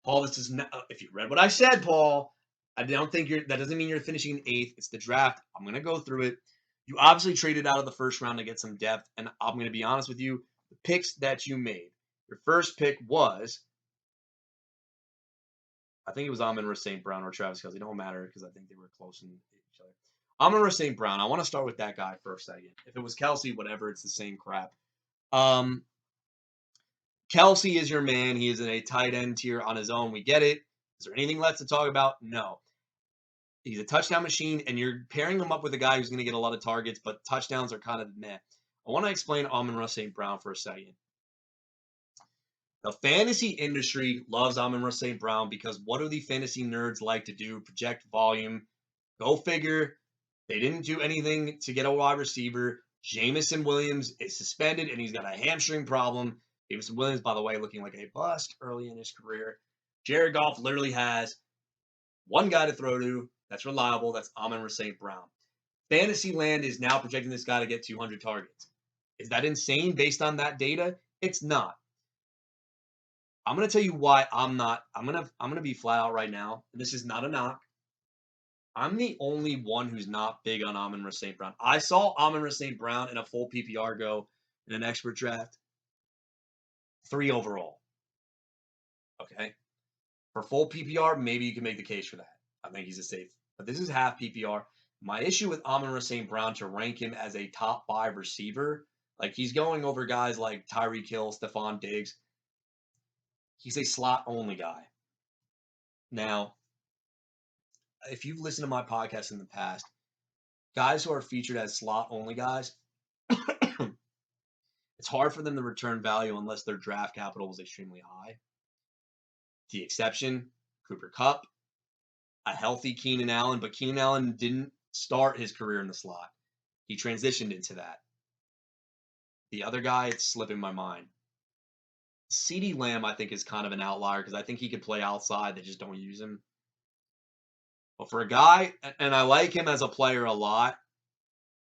Paul, this is not, if you read what I said, Paul, I don't think that doesn't mean you're finishing in eighth. It's the draft. I'm going to go through it. You obviously traded out of the first round to get some depth. And I'm going to be honest with you. The picks that you made, your first pick was, I think it was Amon-Ra St. Brown or Travis Kelce. It don't matter because I think they were close in each other. Amon-Ra St. Brown. I want to start with that guy for a second. If it was Kelce, whatever, it's the same crap. Kelce is your man. He is in a tight end tier on his own. We get it. Is there anything left to talk about? No. He's a touchdown machine, and you're pairing him up with a guy who's going to get a lot of targets, but touchdowns are kind of meh. I want to explain Amon-Ra St. Brown for a second. The fantasy industry loves Amon-Ra St. Brown because what do the fantasy nerds like to do? Project volume. Go figure. They didn't do anything to get a wide receiver. Jameson Williams is suspended, and he's got a hamstring problem. Jameson Williams, by the way, looking like a bust early in his career. Jared Goff literally has one guy to throw to that's reliable. That's Amon-Ra St. Brown. Fantasyland is now projecting this guy to get 200 targets. Is that insane based on that data? It's not. I'm going to tell you why I'm not. I'm going to be flat out right now. And this is not a knock. I'm the only one who's not big on Amon-Ra St. Brown. I saw Amon-Ra St. Brown in a full PPR go in an expert draft. 3 overall. Okay. For full PPR, maybe you can make the case for that. I think he's a safe. But this is half PPR. My issue with Amon-Ra St. Brown to rank him as a top 5 receiver, like he's going over guys like Tyreek Hill, Stephon Diggs. He's a slot only guy. Now, if you've listened to my podcast in the past, guys who are featured as slot only guys, it's hard for them to return value unless their draft capital is extremely high. The exception, Cooper Kupp, a healthy Keenan Allen, but Keenan Allen didn't start his career in the slot. He transitioned into that. The other guy, it's slipping my mind. CeeDee Lamb, I think, is kind of an outlier because I think he could play outside. They just don't use him. But for a guy, and I like him as a player a lot,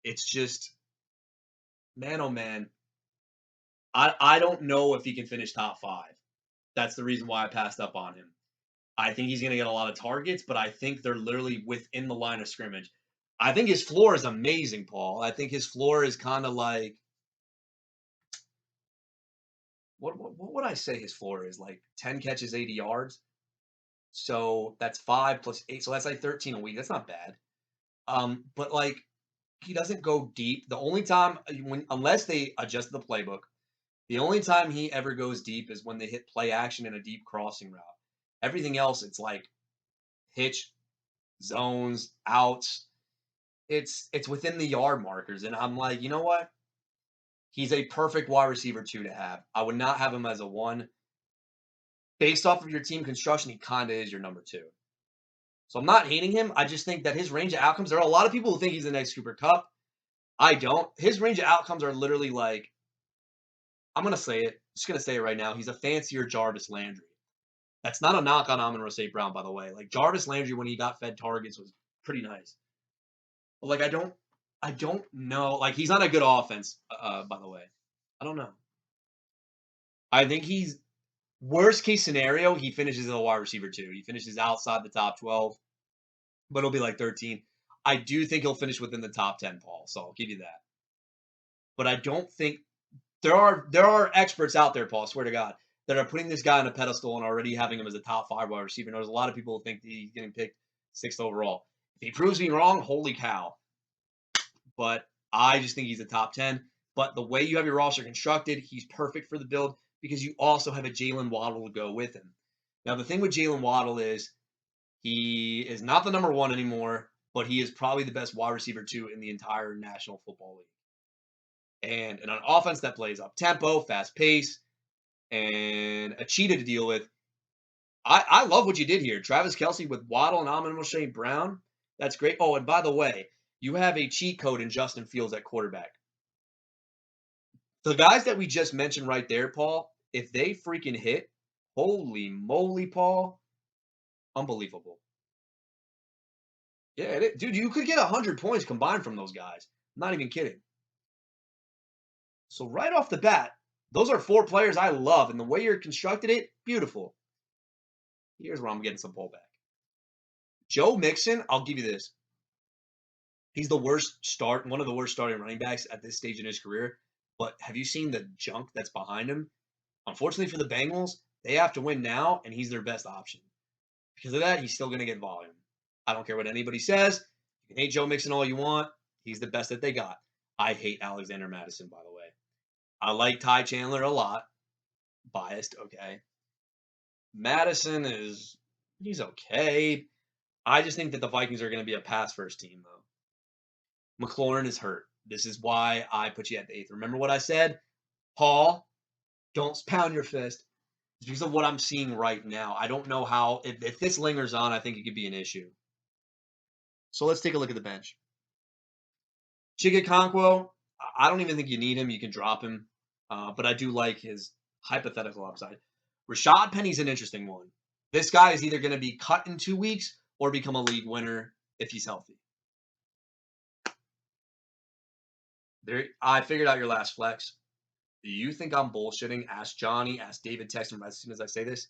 it's just, man, oh man, I don't know if he can finish top 5. That's the reason why I passed up on him. I think he's going to get a lot of targets, but I think they're literally within the line of scrimmage. I think his floor is amazing, Paul. I think his floor is kind of like, what would I say his floor is? Like 10 catches, 80 yards. So that's 5 plus 8. So that's like 13 a week. That's not bad. But like he doesn't go deep. The only time unless they adjust the playbook, the only time he ever goes deep is when they hit play action in a deep crossing route. Everything else, it's like hitch, zones, outs. It's within the yard markers. And I'm like, you know what? He's a perfect wide receiver 2 to have. I would not have him as a 1. Based off of your team construction, he kind of is your number 2. So I'm not hating him. I just think that his range of outcomes, there are a lot of people who think he's the next Cooper Kupp. I don't. His range of outcomes are literally like, I'm going to say it. Just going to say it right now. He's a fancier Jarvis Landry. That's not a knock on Amon-Ra St. Brown, by the way. Like Jarvis Landry, when he got fed targets, was pretty nice. But like, I don't know. Like he's not a good offense, by the way. I don't know. I think he's worst case scenario. He finishes as a wide receiver 2. He finishes outside the top 12, but it'll be like 13. I do think he'll finish within the top 10, Paul. So I'll give you that. But I don't think there are experts out there, Paul. I swear to God, that are putting this guy on a pedestal and already having him as a top 5 wide receiver. And there's a lot of people who think that he's getting picked 6th overall. If he proves me wrong, holy cow. But I just think he's a top 10. But the way you have your roster constructed, he's perfect for the build because you also have a Jalen Waddle to go with him. Now, the thing with Jalen Waddle is he is not the number 1 anymore, but he is probably the best wide receiver 2 in the entire National Football League. And in an offense that plays up tempo, fast pace, and a cheetah to deal with, I love what you did here. Travis Kelce with Waddle and Amon-Ra St. Brown. That's great. Oh, and by the way, you have a cheat code in Justin Fields at quarterback. The guys that we just mentioned right there, Paul, if they freaking hit, holy moly, Paul, unbelievable. Yeah, dude, you could get 100 points combined from those guys. I'm not even kidding. So right off the bat, those are 4 players I love, and the way you're constructed it, beautiful. Here's where I'm getting some pullback. Joe Mixon, I'll give you this. He's one of the worst starting running backs at this stage in his career. But have you seen the junk that's behind him? Unfortunately for the Bengals, they have to win now, and he's their best option. Because of that, he's still going to get volume. I don't care what anybody says. You can hate Joe Mixon all you want. He's the best that they got. I hate Alexander Madison, by the way. I like Ty Chandler a lot. Biased, okay. Madison he's okay. I just think that the Vikings are going to be a pass first team, though. McLaurin is hurt. This is why I put you at the 8th. Remember what I said? Paul, don't pound your fist. It's because of what I'm seeing right now. I don't know how, if this lingers on, I think it could be an issue. So let's take a look at the bench. Chig Okonkwo, I don't even think you need him. You can drop him. But I do like his hypothetical upside. Rashad Penny's an interesting one. This guy is either going to be cut in 2 weeks or become a league winner if he's healthy. I figured out your last flex. Do you think I'm bullshitting? Ask Johnny, ask David Texton as soon as I say this.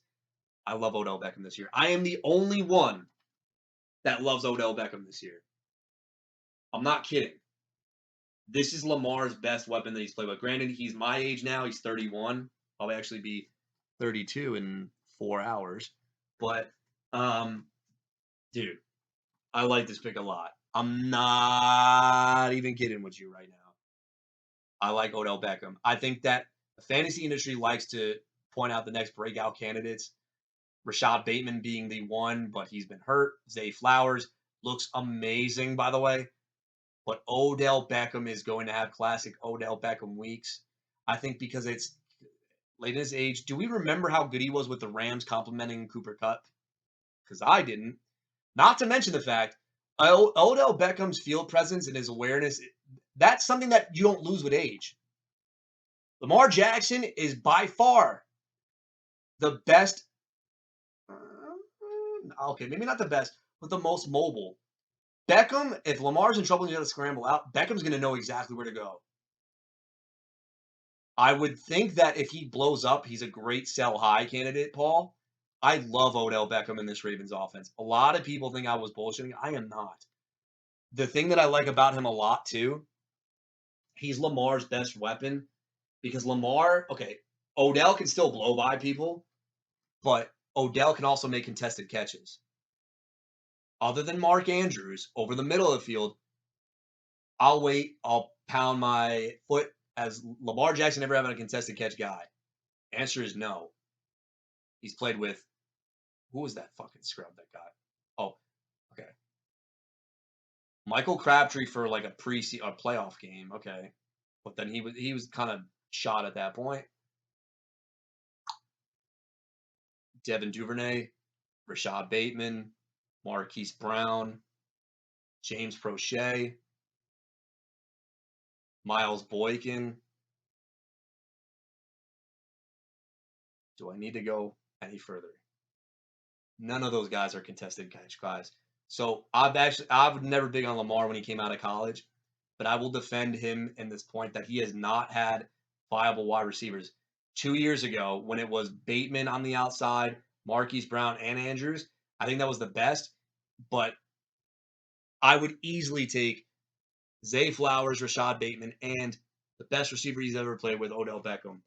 I love Odell Beckham this year. I am the only one that loves Odell Beckham this year. I'm not kidding. This is Lamar's best weapon that he's played with. Granted, he's my age now. He's 31. I'll actually be 32 in 4 hours. But, dude, I like this pick a lot. I'm not even kidding with you right now. I like Odell Beckham. I think that the fantasy industry likes to point out the next breakout candidates. Rashad Bateman being the one, but he's been hurt. Zay Flowers looks amazing, by the way. But Odell Beckham is going to have classic Odell Beckham weeks. I think because it's late in his age. Do we remember how good he was with the Rams complimenting Cooper Kupp? Because I didn't. Not to mention the fact Odell Beckham's field presence and his awareness, that's something that you don't lose with age. Lamar Jackson is by far the best. Okay, maybe not the best, but the most mobile. Beckham, if Lamar's in trouble and you got to scramble out, Beckham's going to know exactly where to go. I would think that if he blows up, he's a great sell high candidate, Paul. I love Odell Beckham in this Ravens offense. A lot of people think I was bullshitting. I am not. The thing that I like about him a lot, too, he's Lamar's best weapon because Odell can still blow by people, but Odell can also make contested catches. Other than Mark Andrews over the middle of the field, I'll wait. I'll pound my foot. Has Lamar Jackson ever having a contested catch guy? Answer is no. He's played with, who was that fucking scrub that got? Oh, okay. Michael Crabtree for like a playoff game. Okay. But then he was kind of shot at that point. Devin Duvernay, Rashad Bateman, Marquise Brown, James Prochet, Miles Boykin. Do I need to go any further? None of those guys are contested catch guys. So I've never big on Lamar when he came out of college, but I will defend him in this point that he has not had viable wide receivers. 2 years ago, when it was Bateman on the outside, Marquise Brown, and Andrews, I think that was the best. But I would easily take Zay Flowers, Rashad Bateman, and the best receiver he's ever played with, Odell Beckham.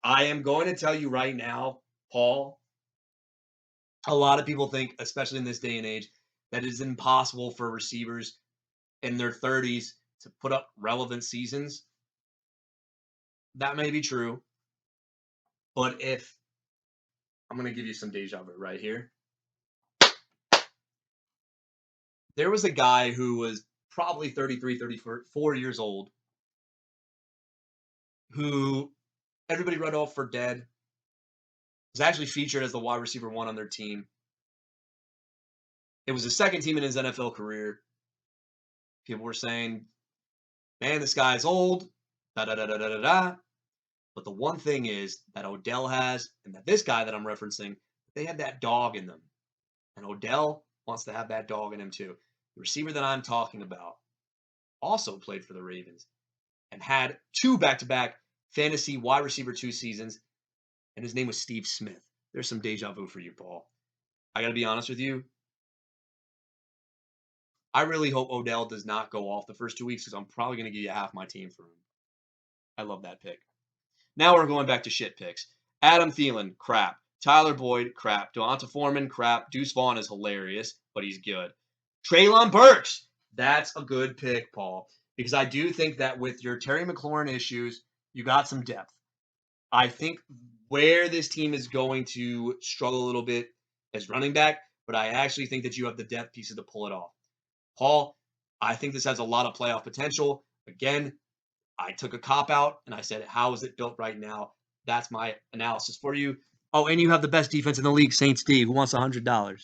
I am going to tell you right now, Paul, a lot of people think, especially in this day and age, that it is impossible for receivers in their 30s to put up relevant seasons. That may be true. But if I'm going to give you some deja vu right here. There was a guy who was probably 33, 34 years old who everybody wrote off for dead. Was actually featured as the wide receiver 1 on their team. It was his second team in his NFL career. People were saying, man, this guy's old. Da da da da da da da. But the one thing is that Odell has, and that this guy that I'm referencing, they have that dog in them. And Odell wants to have that dog in him too. The receiver that I'm talking about also played for the Ravens and had 2 back-to-back fantasy wide receiver 2 seasons, and his name was Steve Smith. There's some deja vu for you, Paul. I got to be honest with you. I really hope Odell does not go off the first 2 weeks because I'm probably going to give you half my team for him. I love that pick. Now we're going back to shit picks. Adam Thielen, crap. Tyler Boyd, crap. Devonta Foreman, crap. Deuce Vaughn is hilarious, but he's good. Treylon Burks, that's a good pick, Paul, because I do think that with your Terry McLaurin issues, you got some depth. I think where this team is going to struggle a little bit is running back, but I actually think that you have the depth pieces to pull it off. Paul, I think this has a lot of playoff potential. Again, I took a cop out and I said, how is it built right now? That's my analysis for you. Oh, and you have the best defense in the league, Saints D. Who wants $100?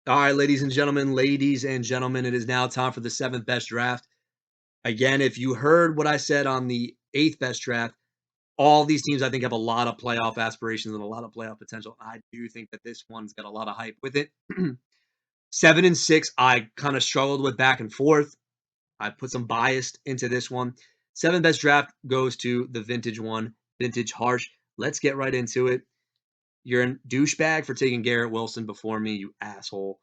All right, ladies and gentlemen, it is now time for the 7th best draft. Again, if you heard what I said on the 8th best draft, all these teams I think have a lot of playoff aspirations and a lot of playoff potential. I do think that this one's got a lot of hype with it. 7 and 6, I kind of struggled with back and forth. I put some bias into this one. 7th best draft goes to the vintage one, Vintage Harsh. Let's get right into it. You're a douchebag for taking Garrett Wilson before me, you asshole.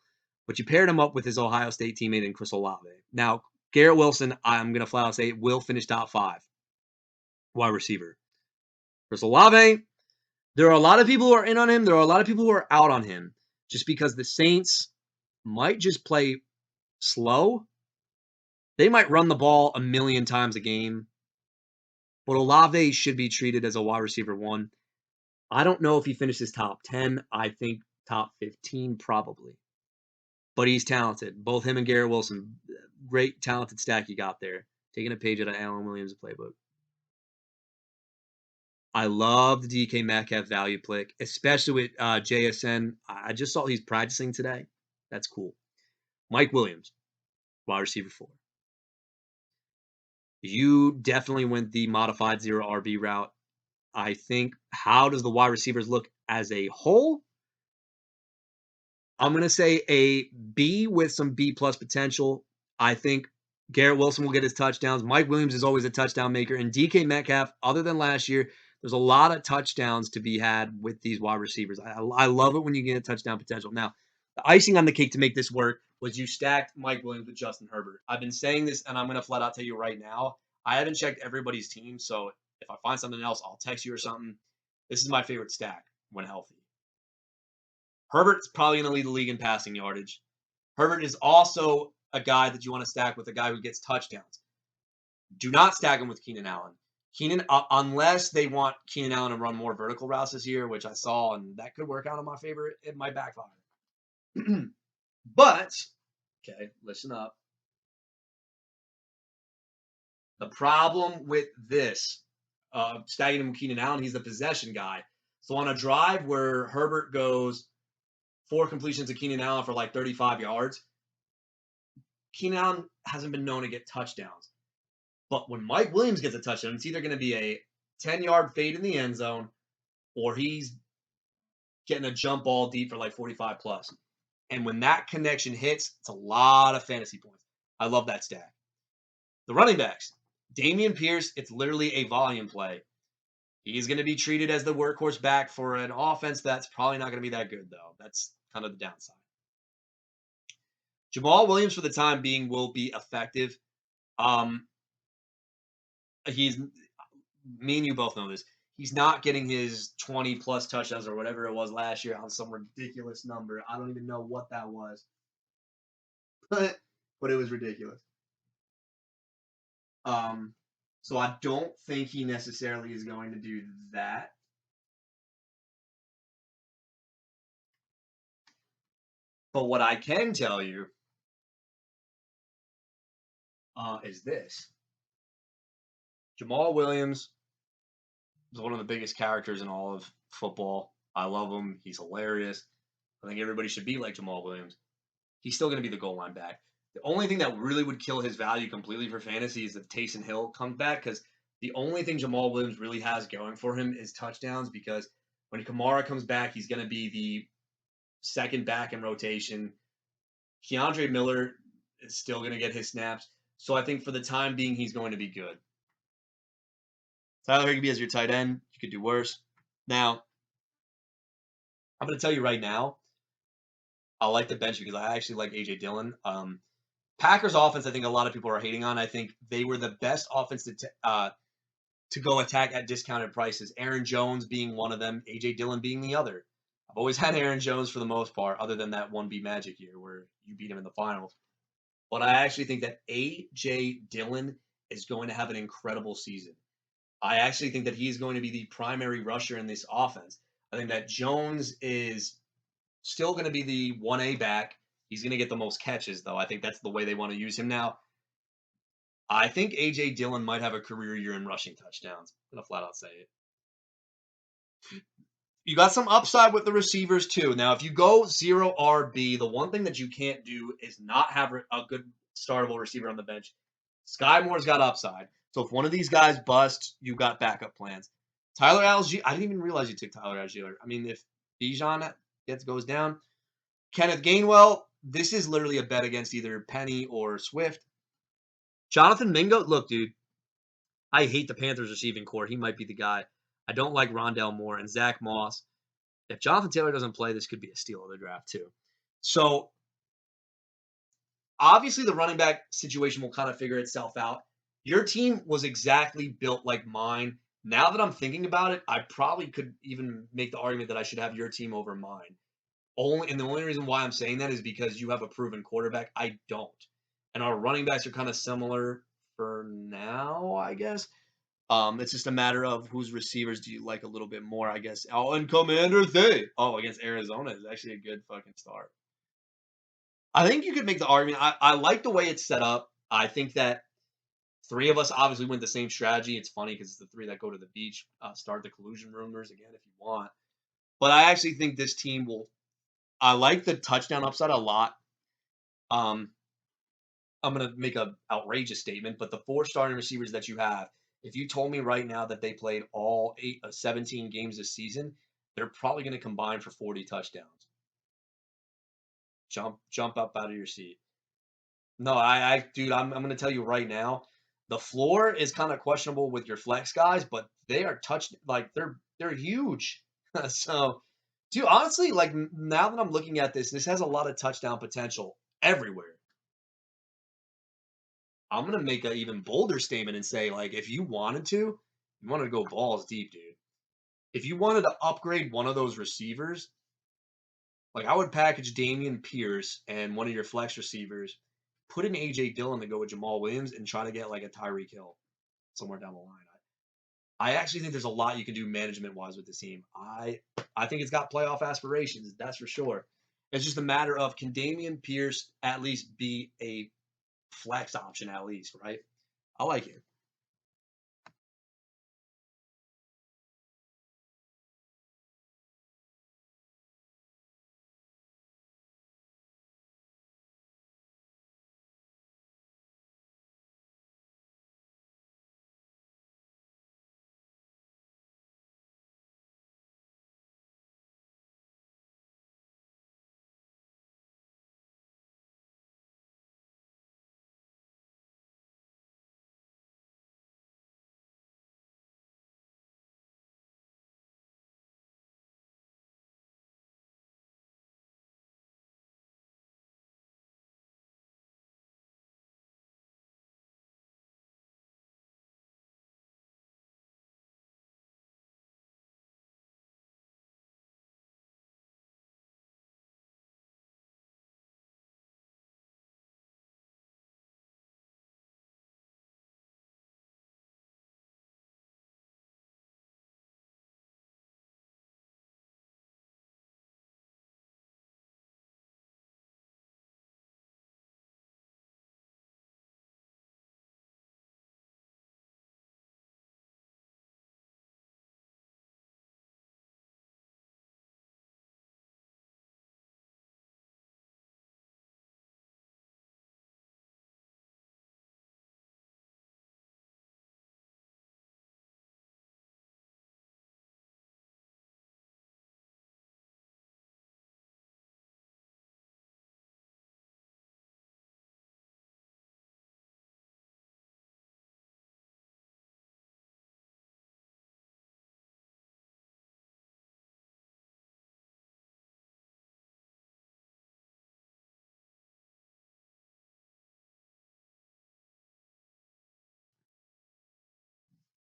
But you paired him up with his Ohio State teammate in Chris Olave. Now, Garrett Wilson, I'm going to flat out say, will finish top 5 wide receiver. Chris Olave, there are a lot of people who are in on him. There are a lot of people who are out on him just because the Saints might just play slow. They might run the ball a million times a game. But Olave should be treated as a wide receiver 1. I don't know if he finishes top 10. I think top 15 probably. But he's talented. Both him and Garrett Wilson, great talented stack you got there. Taking a page out of Alan Williams' playbook. I love the DK Metcalf value pick, especially with JSN. I just saw he's practicing today. That's cool. Mike Williams, wide receiver 4. You definitely went the modified 0 RB route. I think, how does the wide receivers look as a whole? I'm going to say a B with some B plus potential. I think Garrett Wilson will get his touchdowns. Mike Williams is always a touchdown maker. And DK Metcalf, other than last year, there's a lot of touchdowns to be had with these wide receivers. I love it when you get a touchdown potential. Now, the icing on the cake to make this work was you stacked Mike Williams with Justin Herbert. I've been saying this, and I'm going to flat out tell you right now. I haven't checked everybody's team, so if I find something else, I'll text you or something. This is my favorite stack when healthy. Herbert's probably going to lead the league in passing yardage. Herbert is also a guy that you want to stack with a guy who gets touchdowns. Do not stack him with Keenan Allen. Unless they want Keenan Allen to run more vertical routes this year, which I saw, and that could work out in my favor. It might backfire. But, okay, listen up. The problem with this, stacking him with Keenan Allen, he's the possession guy. So on a drive where Herbert goes 4 completions to Keenan Allen for like 35 yards, Keenan Allen hasn't been known to get touchdowns. But when Mike Williams gets a touchdown, it's either going to be a 10-yard fade in the end zone or he's getting a jump ball deep for like 45 plus. And when that connection hits, it's a lot of fantasy points. I love that stack. The running backs, Dameon Pierce, it's literally a volume play. He's going to be treated as the workhorse back for an offense that's probably not going to be that good, though. That's kind of the downside. Jamal Williams, for the time being, will be effective. He's me and you both know this. He's not getting his 20 plus touchdowns or whatever it was last year on some ridiculous number. I don't even know what that was, but it was ridiculous. So I don't think he necessarily is going to do that. But what I can tell you is this. Jamal Williams is one of the biggest characters in all of football. I love him. He's hilarious. I think everybody should be like Jamal Williams. He's still going to be the goal line back. The only thing that really would kill his value completely for fantasy is if Taysom Hill comes back, because the only thing Jamal Williams really has going for him is touchdowns, because when Kamara comes back, he's going to be the second back in rotation. Keandre Miller is still going to get his snaps. So I think for the time being, he's going to be good. Tyler Higbee as your tight end. You could do worse. Now, I'm going to tell you right now, I like the bench because I actually like A.J. Dillon. Packers offense, I think a lot of people are hating on. I think they were the best offense to go attack at discounted prices. Aaron Jones being one of them, A.J. Dillon being the other. I've always had Aaron Jones for the most part, other than that 1B Magic year where you beat him in the finals. But I actually think that A.J. Dillon is going to have an incredible season. I actually think that he's going to be the primary rusher in this offense. I think that Jones is still going to be the 1A back. He's going to get the most catches, though. I think that's the way they want to use him now. I think A.J. Dillon might have a career year in rushing touchdowns. I'm going to flat out say it. You got some upside with the receivers, too. Now, if you go 0 RB, the one thing that you can't do is not have a good startable receiver on the bench. Sky Moore's got upside. So if one of these guys busts, you got backup plans. Tyler Algier, I didn't even realize you took Tyler Algier. I mean, if Bijan goes down. Kenneth Gainwell, this is literally a bet against either Penny or Swift. Jonathan Mingo, look, dude, I hate the Panthers receiving core. He might be the guy. I don't like Rondale Moore and Zach Moss. If Jonathan Taylor doesn't play, this could be a steal of the draft, too. So, obviously, the running back situation will kind of figure itself out. Your team was exactly built like mine. Now that I'm thinking about it, I probably could even make the argument that I should have your team over mine. And the only reason why I'm saying that is because you have a proven quarterback. I don't. And our running backs are kind of similar for now, I guess. It's just a matter of whose receivers do you like a little bit more, I guess. Oh, and Commander Thay. Oh, against Arizona is actually a good fucking start. I think you could make the argument. I like the way it's set up. I think that 3 of us obviously went the same strategy. It's funny because it's the 3 that go to the beach. Start the collusion rumors again if you want. But I actually think this team will. I like the touchdown upside a lot. I'm going to make an outrageous statement, but the 4 starting receivers that you have, if you told me right now that they played all 17 games this season, they're probably going to combine for 40 touchdowns. Jump up out of your seat. No, dude, I'm going to tell you right now, the floor is kind of questionable with your flex guys, but they are they're huge. So, dude, honestly, like now that I'm looking at this has a lot of touchdown potential everywhere. I'm going to make an even bolder statement and say, like, if you wanted to go balls deep, dude. If you wanted to upgrade one of those receivers, Like, I would package Dameon Pierce and one of your flex receivers, put in A.J. Dillon to go with Jamal Williams, and try to get, like, a Tyreek Hill somewhere down the line. I actually think there's a lot you can do management-wise with this team. I think it's got playoff aspirations, that's for sure. It's just a matter of, can Dameon Pierce at least be a flex option at least, right? I like it.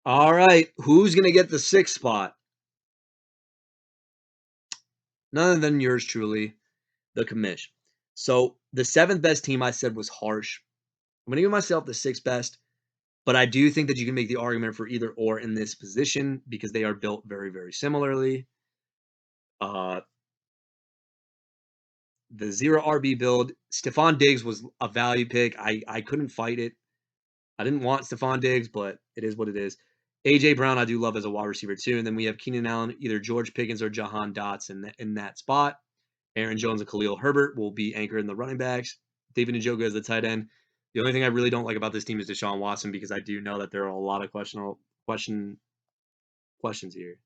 All right, who's going to get the 6th spot? None other than yours truly, the commish. So the 7th best team I said was harsh. I'm going to give myself the 6th best, but I do think that you can make the argument for either or in this position because they are built very, very similarly. The 0 RB build, Stephon Diggs was a value pick. I couldn't fight it. I didn't want Stephon Diggs, but it is what it is. A.J. Brown, I do love as a wide receiver too. And then we have Keenan Allen, either George Pickens or Jahan Dotson in that spot. Aaron Jones and Khalil Herbert will be anchored in the running backs. David Njoku as the tight end. The only thing I really don't like about this team is Deshaun Watson because I do know that there are a lot of questions here.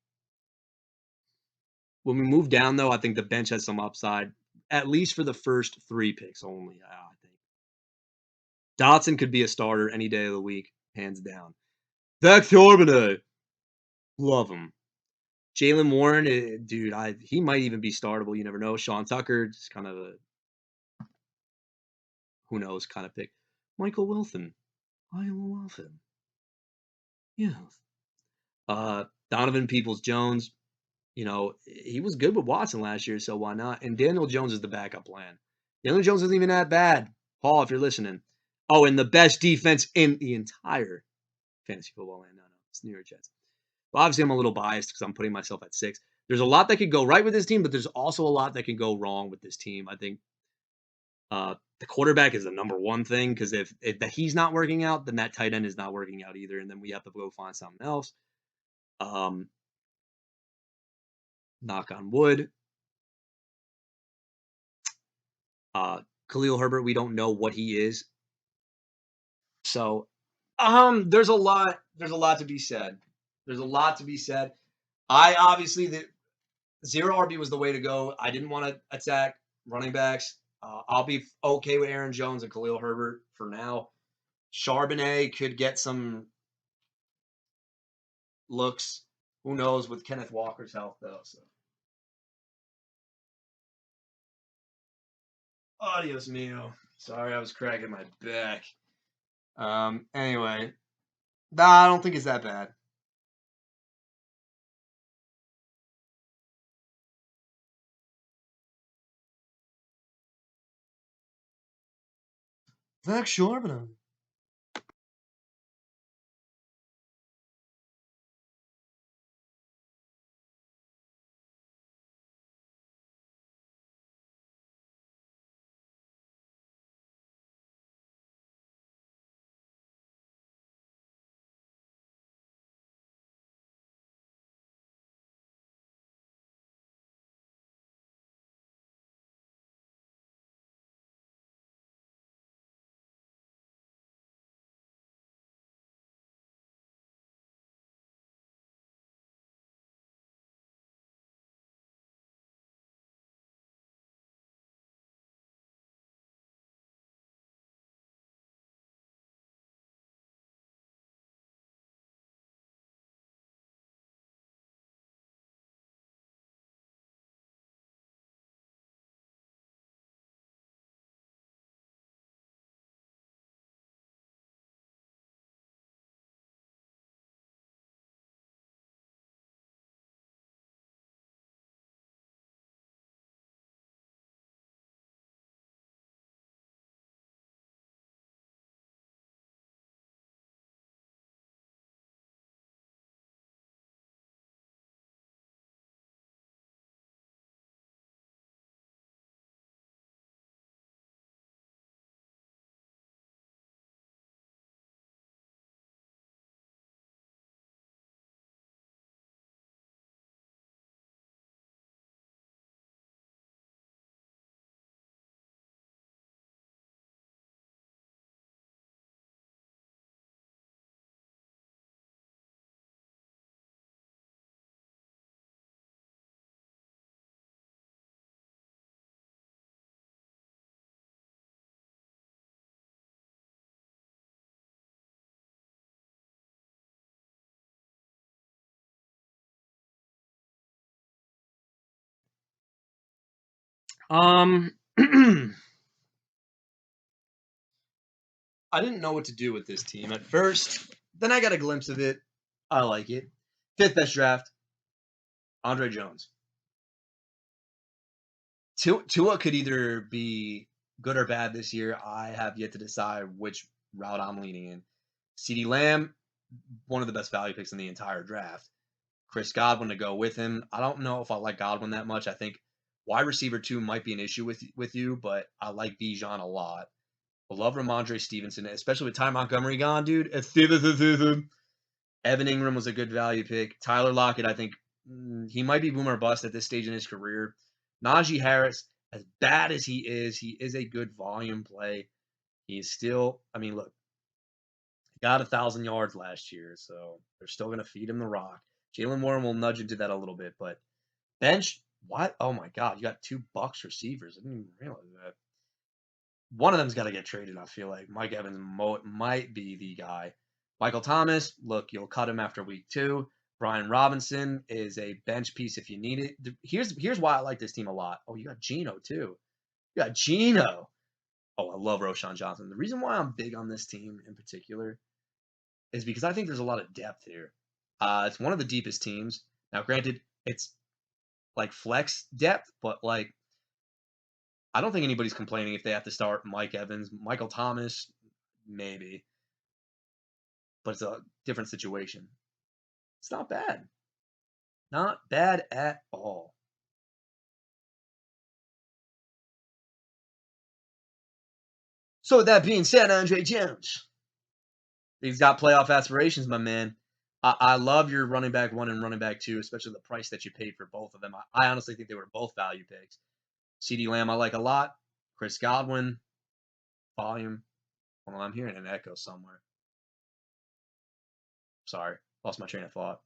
When we move down, though, I think the bench has some upside, at least for the first 3 picks only, I think. Dotson could be a starter any day of the week, hands down. Zach Charbonnet, love him. Jaylen Warren, dude, he might even be startable. You never know. Sean Tucker, just kind of a who knows kind of pick. Michael Wilson, I love him. Yes. Donovan Peoples-Jones, he was good with Watson last year, so why not? And Daniel Jones is the backup plan. Daniel Jones isn't even that bad. Paul, if you're listening. Oh, and the best defense in the entire fantasy football land. No, it's New York Jets. Well, obviously, I'm a little biased because I'm putting myself at 6. There's a lot that could go right with this team, but there's also a lot that can go wrong with this team. I think the quarterback is the number one thing because if he's not working out, then that tight end is not working out either, and then we have to go find something else. Knock on wood. Khalil Herbert, we don't know what he is. So, there's a lot to be said. There's a lot to be said. I obviously the 0 RB was the way to go. I didn't want to attack running backs. I'll be okay with Aaron Jones and Khalil Herbert for now. Charbonnet could get some looks. Who knows with Kenneth Walker's health though. So, adios mio. Sorry, I was cracking my back. Anyway, nah, I don't think it's that bad. Max Sharpman. I didn't know what to do with this team at first. Then I got a glimpse of it. I like it. Fifth best draft, Andre Jones. Tua could either be good or bad this year. I have yet to decide which route I'm leaning in. CeeDee Lamb, one of the best value picks in the entire draft. Chris Godwin to go with him. I don't know if I like Godwin that much. I think wide receiver 2 might be an issue with you, but I like Bijan a lot. I love Ramondre Stevenson, especially with Ty Montgomery gone, dude. Evan Ingram was a good value pick. Tyler Lockett, I think he might be boomer bust at this stage in his career. Najee Harris, as bad as he is a good volume play. He's still, I mean, look, he got 1,000 yards last year, so they're still going to feed him the rock. Jalen Warren will nudge into that a little bit, but bench, what? Oh my God, you got 2 Bucks receivers. I didn't even realize that. One of them's got to get traded, I feel like. Mike Evans might be the guy. Michael Thomas, look, you'll cut him after week 2. Brian Robinson is a bench piece if you need it. Here's why I like this team a lot. Oh, you got Geno, too. You got Geno. Oh, I love Roschon Johnson. The reason why I'm big on this team in particular is because I think there's a lot of depth here. It's one of the deepest teams. Now, granted, it's like flex depth, but like I don't think anybody's complaining if they have to start Mike Evans, Michael Thomas, maybe, but it's a different situation. It's not bad. Not bad at all. So with that being said, Andre Jones, he's got playoff aspirations, my man. I love your running back 1 and running back 2, especially the price that you paid for both of them. I honestly think they were both value picks. CeeDee Lamb I like a lot. Chris Godwin, volume. Well, I'm hearing an echo somewhere. Sorry, lost my train of thought.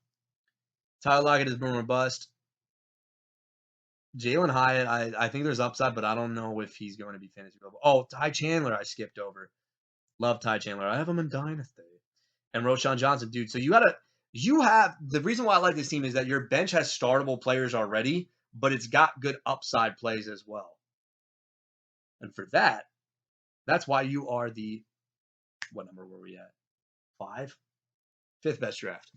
Tyler Lockett is boom or bust. Jalen Hyatt, I think there's upside, but I don't know if he's going to be fantasy available. Oh, Ty Chandler, I skipped over. Love Ty Chandler. I have him in Dynasty. And Roschon Johnson, dude. So you have the reason why I like this team is that your bench has startable players already, but it's got good upside plays as well. And for that, that's why you are the what number were we at? 5? 5th best draft.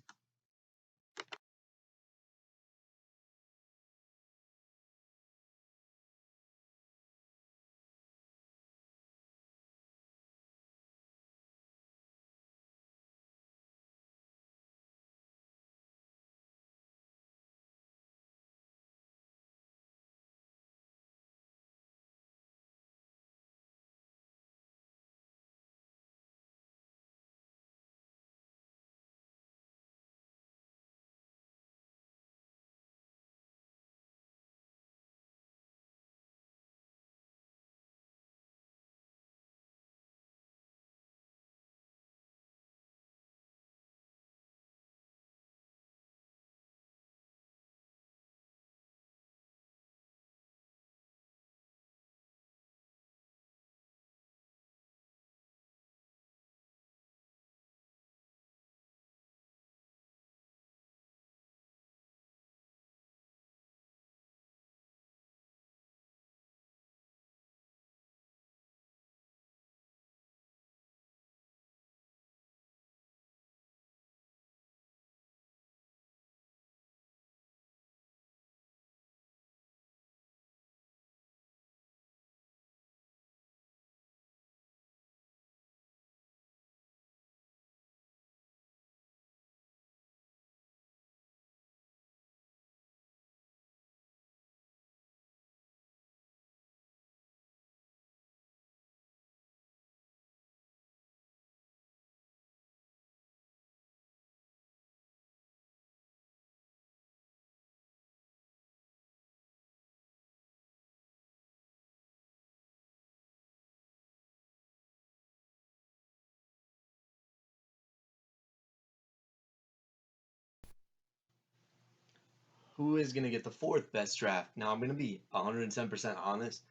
who is going to get the fourth best draft? Now, I'm going to be 110% honest.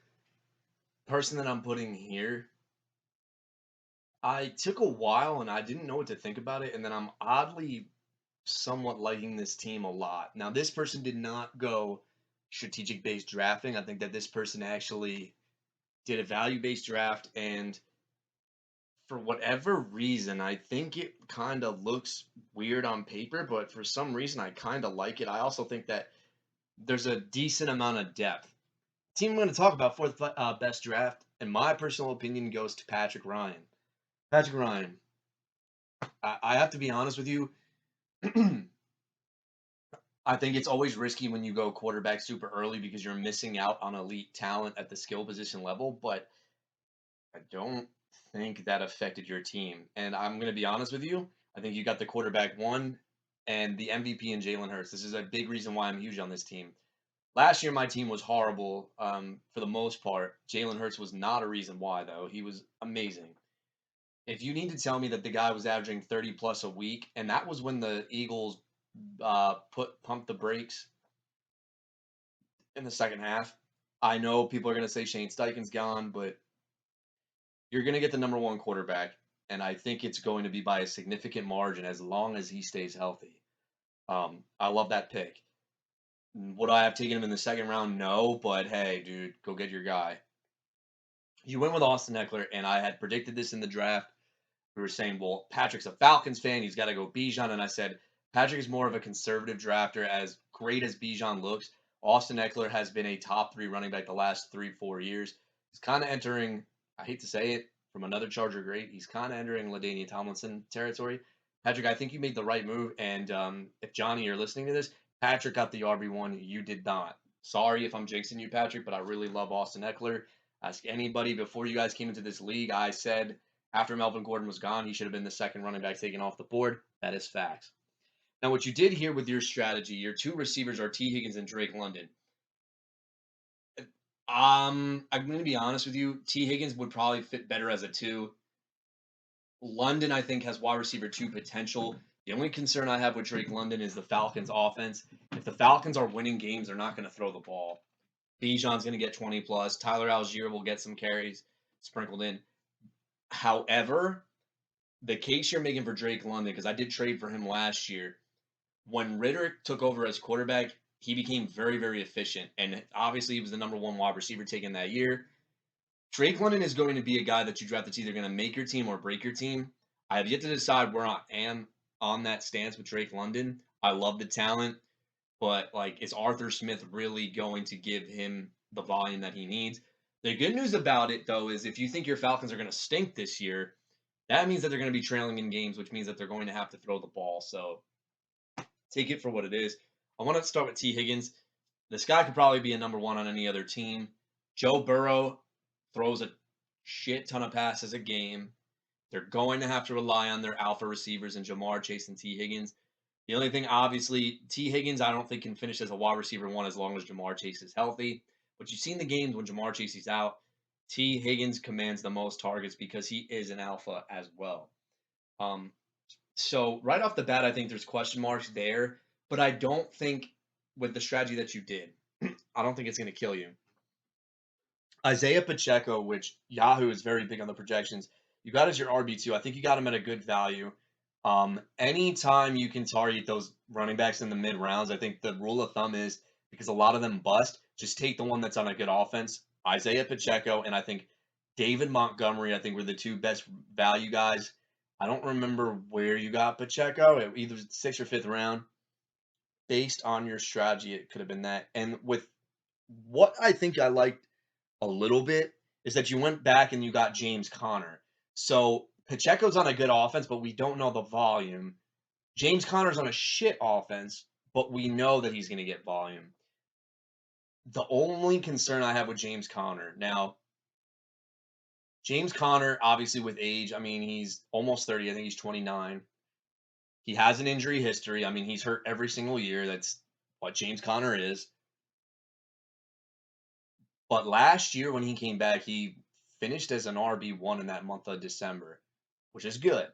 Person that I'm putting here, I took a while and I didn't know what to think about it, and then I'm oddly somewhat liking this team a lot. Now, this person did not go strategic based drafting. I think that this person actually did a value based draft, and for whatever reason, I think it kind of looks weird on paper, but for some reason, I kind of like it. I also think that there's a decent amount of depth. Team I'm going to talk about for the best draft, in my personal opinion, goes to Patrick Ryan. Patrick Ryan, I have to be honest with you. I think it's always risky when you go quarterback super early because you're missing out on elite talent at the skill position level, but I don't think that affected your team. And I'm going to be honest with you. I think you got the quarterback one and the MVP in Jalen Hurts. This is a big reason why I'm huge on this team. Last year, my team was horrible for the most part. Jalen Hurts was not a reason why, though. He was amazing. If you need to tell me that the guy was averaging 30 plus a week, and that was when the Eagles pumped the brakes in the second half. I know people are going to say Shane Steichen's gone, but you're going to get the number one quarterback, and I think it's going to be by a significant margin as long as he stays healthy. I love that pick. Would I have taken him in the second round? No, but hey, dude, go get your guy. You went with Austin Eckler, and I had predicted this in the draft. We were saying, well, Patrick's a Falcons fan. He's got to go Bijan. And I said, Patrick is more of a conservative drafter. As great as Bijan looks, Austin Eckler has been a top 3 running back the last 3-4 years. He's kind of entering, I hate to say it, from another Charger great, he's kind of entering LaDainian Tomlinson territory. Patrick, I think you made the right move. And if Johnny, you're listening to this, Patrick got the RB1. You did not. Sorry if I'm jinxing you, Patrick, but I really love Austin Eckler. Ask anybody before you guys came into this league. I said after Melvin Gordon was gone, he should have been the second running back taken off the board. That is facts. Now, what you did here with your strategy, your two receivers are T. Higgins and Drake London. I'm going to be honest with you. T. Higgins would probably fit better as a 2. London, I think, has wide receiver 2 potential. The only concern I have with Drake London is the Falcons' offense. If the Falcons are winning games, they're not going to throw the ball. Bijan's going to get 20 plus. Tyler Algier will get some carries sprinkled in. However, the case you're making for Drake London, because I did trade for him last year, when Ritter took over as quarterback, he became very, very efficient. And obviously, he was the number 1 wide receiver taken that year. Drake London is going to be a guy that you draft that's either going to make your team or break your team. I have yet to decide where I am on that stance with Drake London. I love the talent, but like, is Arthur Smith really going to give him the volume that he needs? The good news about it, though, is if you think your Falcons are going to stink this year, that means that they're going to be trailing in games, which means that they're going to have to throw the ball. So take it for what it is. I want to start with T. Higgins. This guy could probably be a number 1 on any other team. Joe Burrow throws a shit ton of passes a game. They're going to have to rely on their alpha receivers in Ja'Marr Chase and T. Higgins. The only thing, obviously, T. Higgins, I don't think can finish as a wide receiver 1 as long as Ja'Marr Chase is healthy. But you've seen the games when Ja'Marr Chase is out. T. Higgins commands the most targets because he is an alpha as well. So right off the bat, I think there's question marks there. But I don't think with the strategy that you did, I don't think it's going to kill you. Isaiah Pacheco, which Yahoo is very big on the projections, you got as your RB2. I think you got him at a good value. Anytime you can target those running backs in the mid rounds, I think the rule of thumb is because a lot of them bust, just take the one that's on a good offense. Isaiah Pacheco and I think David Montgomery, I think were the 2 best value guys. I don't remember where you got Pacheco, either 6th or 5th round. Based on your strategy, it could have been that. And with what I think I liked a little bit is that you went back and you got James Conner. So Pacheco's on a good offense, but we don't know the volume. James Conner's on a shit offense, but we know that he's going to get volume. The only concern I have with James Conner now, James Conner, obviously with age, I mean, he's almost 30. I think he's 29. He has an injury history. I mean, he's hurt every single year. That's what James Conner is. But last year when he came back, he finished as an RB1 in that month of December, which is good.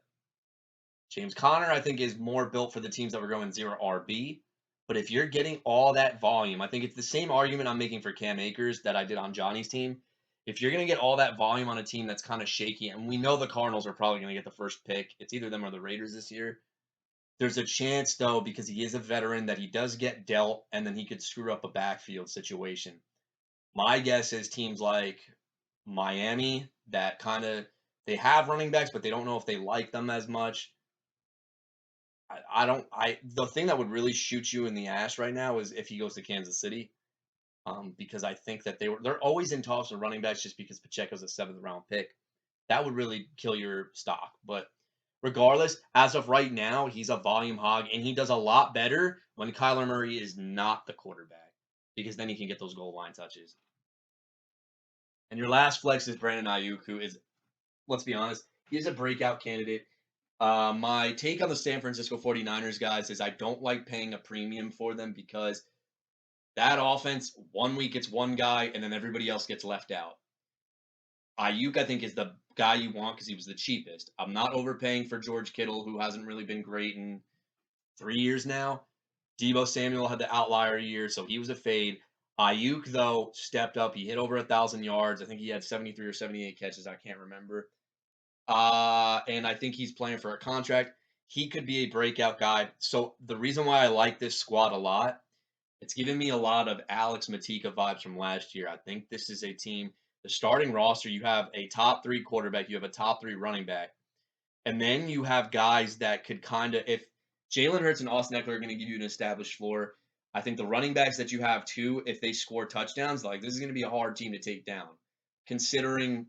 James Conner, I think, is more built for the teams that were going 0 RB. But if you're getting all that volume, I think it's the same argument I'm making for Cam Akers that I did on Johnny's team. If you're going to get all that volume on a team that's kind of shaky, and we know the Cardinals are probably going to get the first pick, it's either them or the Raiders this year. There's a chance, though, because he is a veteran, that he does get dealt, and then he could screw up a backfield situation. My guess is teams like Miami that kind of they have running backs, but they don't know if they like them as much. I don't. The thing that would really shoot you in the ass right now is if he goes to Kansas City, because I think that they're always in talks with running backs just because Pacheco's a 7th round pick. That would really kill your stock. But regardless, as of right now, he's a volume hog, and he does a lot better when Kyler Murray is not the quarterback, because then he can get those goal line touches. And your last flex is Brandon Ayuk, who is, let's be honest, he's a breakout candidate. My take on the San Francisco 49ers, guys, is I don't like paying a premium for them because that offense, one week it's one guy, and then everybody else gets left out. Ayuk, I think, is the guy you want because he was the cheapest. I'm not overpaying for George Kittle, who hasn't really been great in 3 years now. Deebo Samuel had the outlier year, so he was a fade. Ayuk, though, stepped up. He hit over 1,000 yards. I think he had 73 or 78 catches. I can't remember. And I think he's playing for a contract. He could be a breakout guy. So the reason why I like this squad a lot, it's giving me a lot of Alex Matika vibes from last year. I think this is a team, the starting roster, you have a top 3 quarterback, you have a top 3 running back, and then you have guys that could kind of, if Jalen Hurts and Austin Eckler are going to give you an established floor, I think the running backs that you have too, if they score touchdowns, like this is going to be a hard team to take down, considering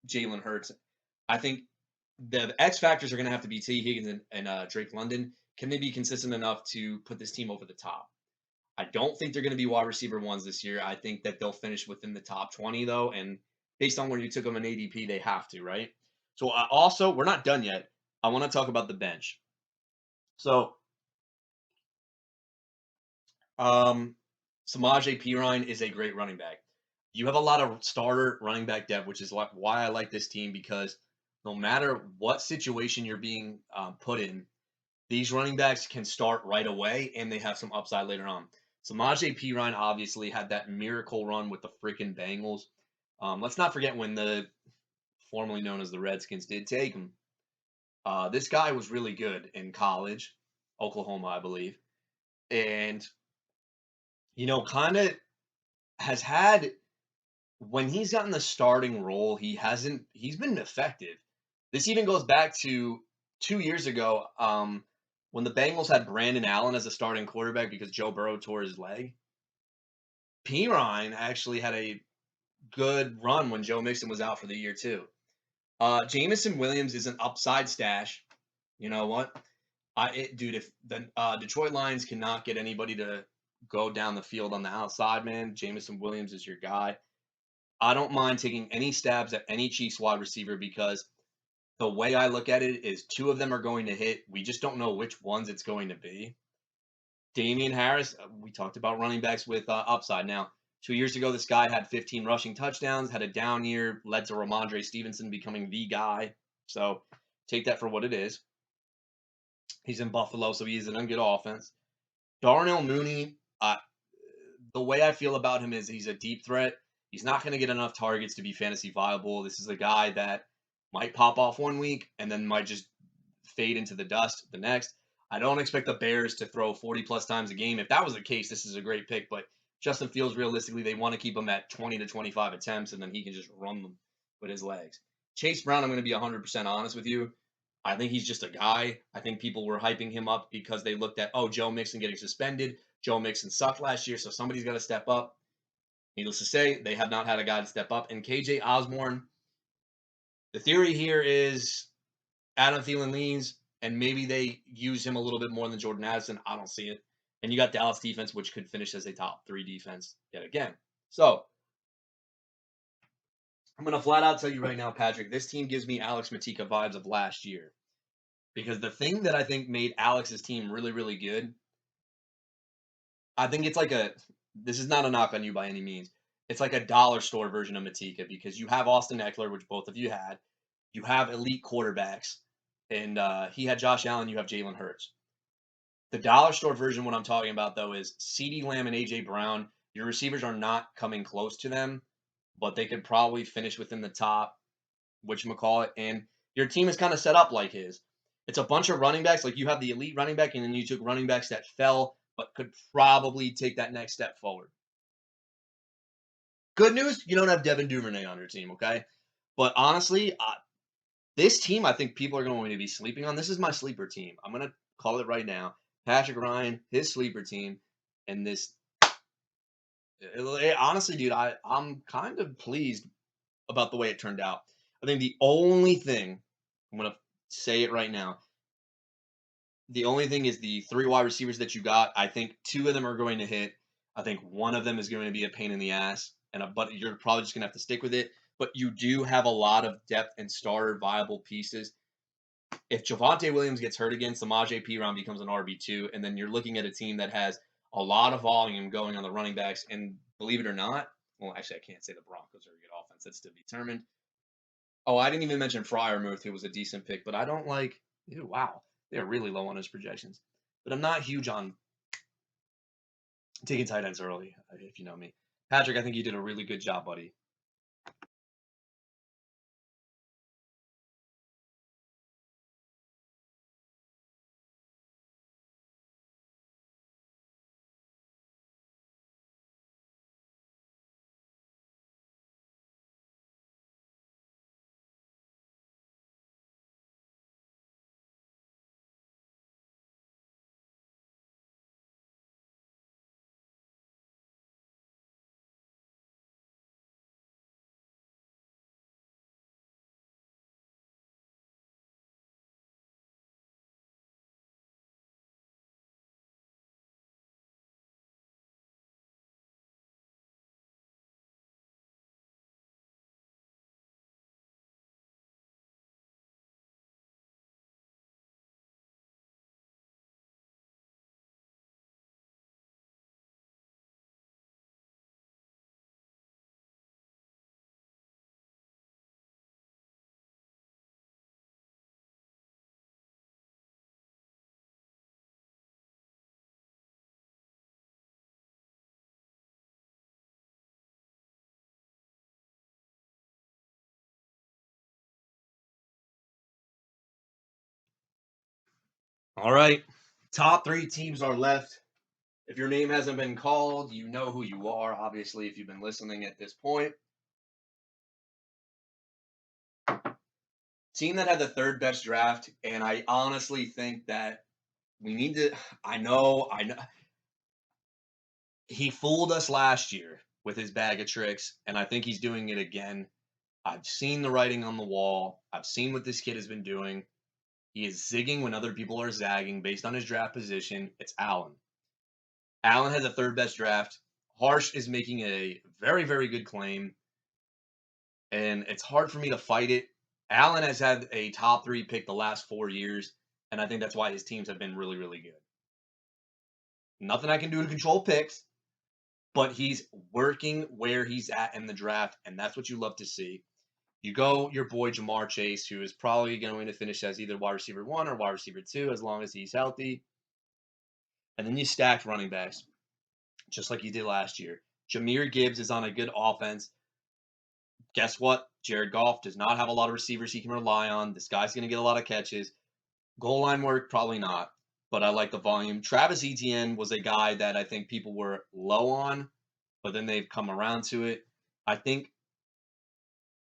Jalen Hurts. I think the X factors are going to have to be T. Higgins and Drake London. Can they be consistent enough to put this team over the top? I don't think they're going to be wide receiver ones this year. I think that they'll finish within the top 20, though. And based on where you took them in ADP, they have to, right? So, also, we're not done yet. I want to talk about the bench. So, Samaje Perine is a great running back. You have a lot of starter running back depth, which is why I like this team, because no matter what situation you're being put in, these running backs can start right away and they have some upside later on. Samaje Perine obviously had that miracle run with the freaking Bengals. Let's not forget when the formerly known as the Redskins did take him. This guy was really good in college, Oklahoma, I believe. And, kind of has had, when he's gotten the starting role, he's been effective. This even goes back to 2 years ago, when the Bengals had Brandon Allen as a starting quarterback because Joe Burrow tore his leg. Perine actually had a good run when Joe Mixon was out for the year too. Jameson Williams is an upside stash. You know what? Dude, if the Detroit Lions cannot get anybody to go down the field on the outside, man, Jameson Williams is your guy. I don't mind taking any stabs at any Chiefs wide receiver because the way I look at it is 2 of them are going to hit. We just don't know which ones it's going to be. Damian Harris, we talked about running backs with upside. Now, 2 years ago, this guy had 15 rushing touchdowns, had a down year, led to Ramondre Stevenson becoming the guy. So take that for what it is. He's in Buffalo, so he's an good offense. Darnell Mooney, the way I feel about him is he's a deep threat. He's not going to get enough targets to be fantasy viable. This is a guy that might pop off one week and then might just fade into the dust the next. I don't expect the Bears to throw 40 plus times a game. If that was the case, this is a great pick. But Justin Fields, realistically, they want to keep him at 20 to 25 attempts, and then he can just run them with his legs. Chase Brown, I'm going to be 100% honest with you. I think he's just a guy. I think people were hyping him up because they looked at, Joe Mixon getting suspended. Joe Mixon sucked last year, so somebody's got to step up. Needless to say, they have not had a guy to step up. And KJ Osborne, the theory here is Adam Thielen leans, and maybe they use him a little bit more than Jordan Addison. I don't see it. And you got Dallas defense, which could finish as a top 3 defense yet again. So I'm going to flat out tell you right now, Patrick, this team gives me Alex Matika vibes of last year. Because the thing that I think made Alex's team really, really good, I think it's like this is not a knock on you by any means. It's like a dollar store version of Matika because you have Austin Eckler, which both of you had. You have elite quarterbacks, and he had Josh Allen. You have Jalen Hurts. The dollar store version, what I'm talking about though, is CeeDee Lamb and AJ Brown. Your receivers are not coming close to them, but they could probably finish within the top, whatchamacallit, and your team is kind of set up like his. It's a bunch of running backs. Like you have the elite running back, and then you took running backs that fell, but could probably take that next step forward. Good news, you don't have Devin Duvernay on your team, okay? But honestly, this team, I think people are going to be sleeping on. This is my sleeper team. I'm going to call it right now. Patrick Ryan, his sleeper team, and this. Honestly, dude, I'm kind of pleased about the way it turned out. I think the only thing, I'm going to say it right now, the only thing is the 3 wide receivers that you got. I think 2 of them are going to hit. I think one of them is going to be a pain in the ass, but you're probably just going to have to stick with it. But you do have a lot of depth and starter viable pieces. If Javonte Williams gets hurt again, Samaje Perine becomes an RB2, and then you're looking at a team that has a lot of volume going on the running backs. And believe it or not, well, actually, I can't say the Broncos are a good offense. That's to be determined. Oh, I didn't even mention Freiermuth, who was a decent pick, but I don't like. Ew, wow, they're really low on his projections. But I'm not huge on taking tight ends early, if you know me. Patrick, I think you did a really good job, buddy. All right, top 3 teams are left. If your name hasn't been called, you know who you are, obviously, if you've been listening at this point. Team that had the 3rd best draft, and I honestly think that we need to. I know. He fooled us last year with his bag of tricks, and I think he's doing it again. I've seen the writing on the wall. I've seen what this kid has been doing. He is zigging when other people are zagging based on his draft position. It's Allen. Allen has the 3rd best draft. Harsh is making a very, very good claim, and it's hard for me to fight it. Allen has had a top 3 pick the last 4 years, and I think that's why his teams have been really, really good. Nothing I can do to control picks, but he's working where he's at in the draft, and that's what you love to see. You go your boy Ja'Marr Chase, who is probably going to finish as either wide receiver 1 or wide receiver 2 as long as he's healthy. And then you stack running backs, just like you did last year. Jahmyr Gibbs is on a good offense. Guess what? Jared Goff does not have a lot of receivers he can rely on. This guy's going to get a lot of catches. Goal line work, probably not, but I like the volume. Travis Etienne was a guy that I think people were low on, but then they've come around to it. I think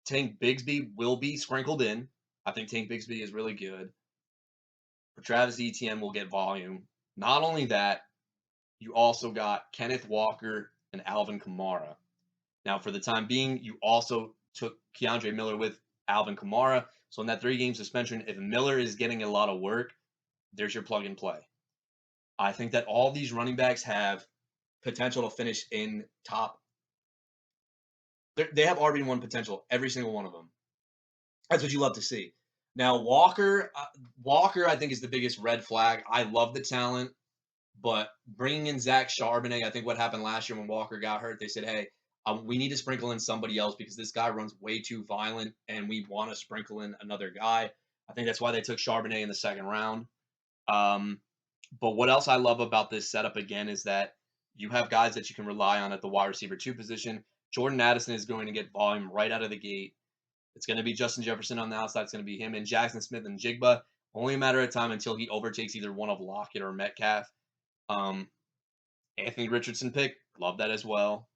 Tank Bigsby will be sprinkled in. I think Tank Bigsby is really good. But Travis Etienne will get volume. Not only that, you also got Kenneth Walker and Alvin Kamara. Now, for the time being, you also took Keandre Miller with Alvin Kamara. So in that 3-game suspension, if Miller is getting a lot of work, there's your plug and play. I think that all these running backs have potential to finish in top. They have RB1 potential, every single one of them. That's what you love to see. Now Walker, I think is the biggest red flag. I love the talent, but bringing in Zach Charbonnet, I think what happened last year when Walker got hurt, they said, "Hey, we need to sprinkle in somebody else because this guy runs way too violent, and we want to sprinkle in another guy." I think that's why they took Charbonnet in the 2nd round. But what else I love about this setup again is that you have guys that you can rely on at the wide receiver two position. Jordan Addison is going to get volume right out of the gate. It's going to be Justin Jefferson on the outside. It's going to be him and Jackson Smith and Jigba. Only a matter of time until he overtakes either one of Lockett or Metcalf. Um, Anthony Richardson pick. Love that as well.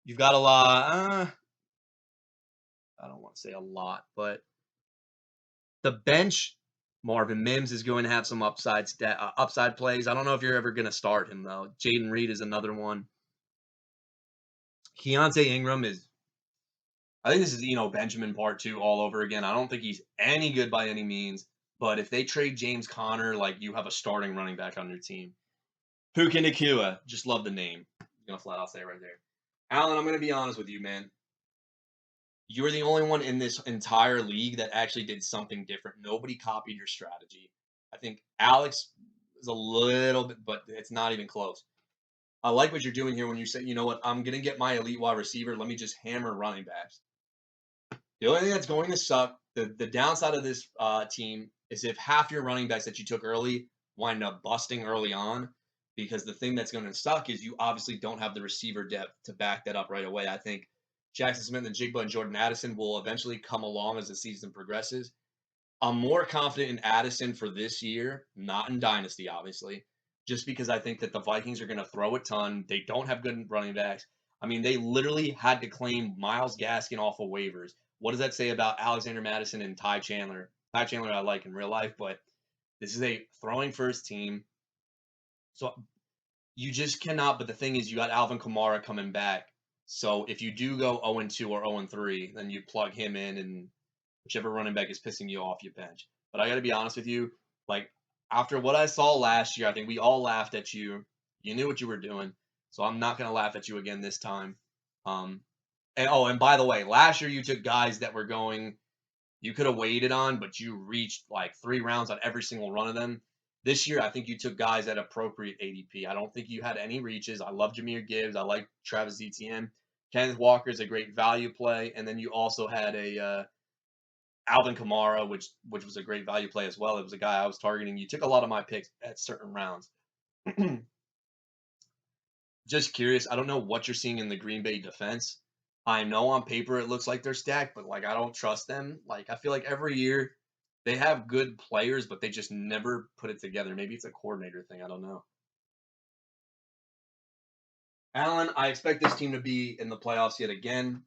You've got a lot. I don't want to say a lot, but the bench, Marvin Mims is going to have some upside plays. I don't know if you're ever going to start him though. Jaden Reed is another one. Keontae Ingram is. I think this is Benjamin part two all over again. I don't think he's any good by any means, but if they trade James Conner, like you have a starting running back on your team. Puka Nakua, just love the name. I'm gonna flat out say it right there. Alan, I'm gonna be honest with you, man. You're the only one in this entire league that actually did something different. Nobody copied your strategy. I think Alex is a little bit, but it's not even close. I like what you're doing here when you say, you know what, I'm going to get my elite wide receiver. Let me just hammer running backs. The only thing that's going to suck, the downside of this team is if half your running backs that you took early wind up busting early on, because the thing that's going to suck is you obviously don't have the receiver depth to back that up right away. I think Jackson Smith and Jigba and Jordan Addison will eventually come along as the season progresses. I'm more confident in Addison for this year, not in Dynasty, obviously, just because I think that the Vikings are going to throw a ton. They don't have good running backs. I mean, they literally had to claim Myles Gaskin off of waivers. What does that say about Alexander Madison and Ty Chandler? Ty Chandler I like in real life, but this is a throwing first team. So you just cannot. But the thing is, you got Alvin Kamara coming back. So if you do go 0-2 or 0-3, then you plug him in, and whichever running back is pissing you off, you bench. But I got to be honest with you, like after what I saw last year, I think we all laughed at you. You knew what you were doing, so I'm not gonna laugh at you again this time. And by the way, last year you took guys that were going, you could have waited on, but you reached like 3 rounds on every single run of them. This year, I think you took guys at appropriate ADP. I don't think you had any reaches. I love Jahmyr Gibbs. I like Travis Etienne. Kenneth Walker is a great value play, and then you also had a Alvin Kamara, which was a great value play as well. It was a guy I was targeting. You took a lot of my picks at certain rounds. Just curious. I don't know what you're seeing in the Green Bay defense. I know on paper it looks like they're stacked, but like I don't trust them. Like I feel like every year they have good players, but they just never put it together. Maybe it's a coordinator thing. I don't know. Alan, I expect this team to be in the playoffs yet again.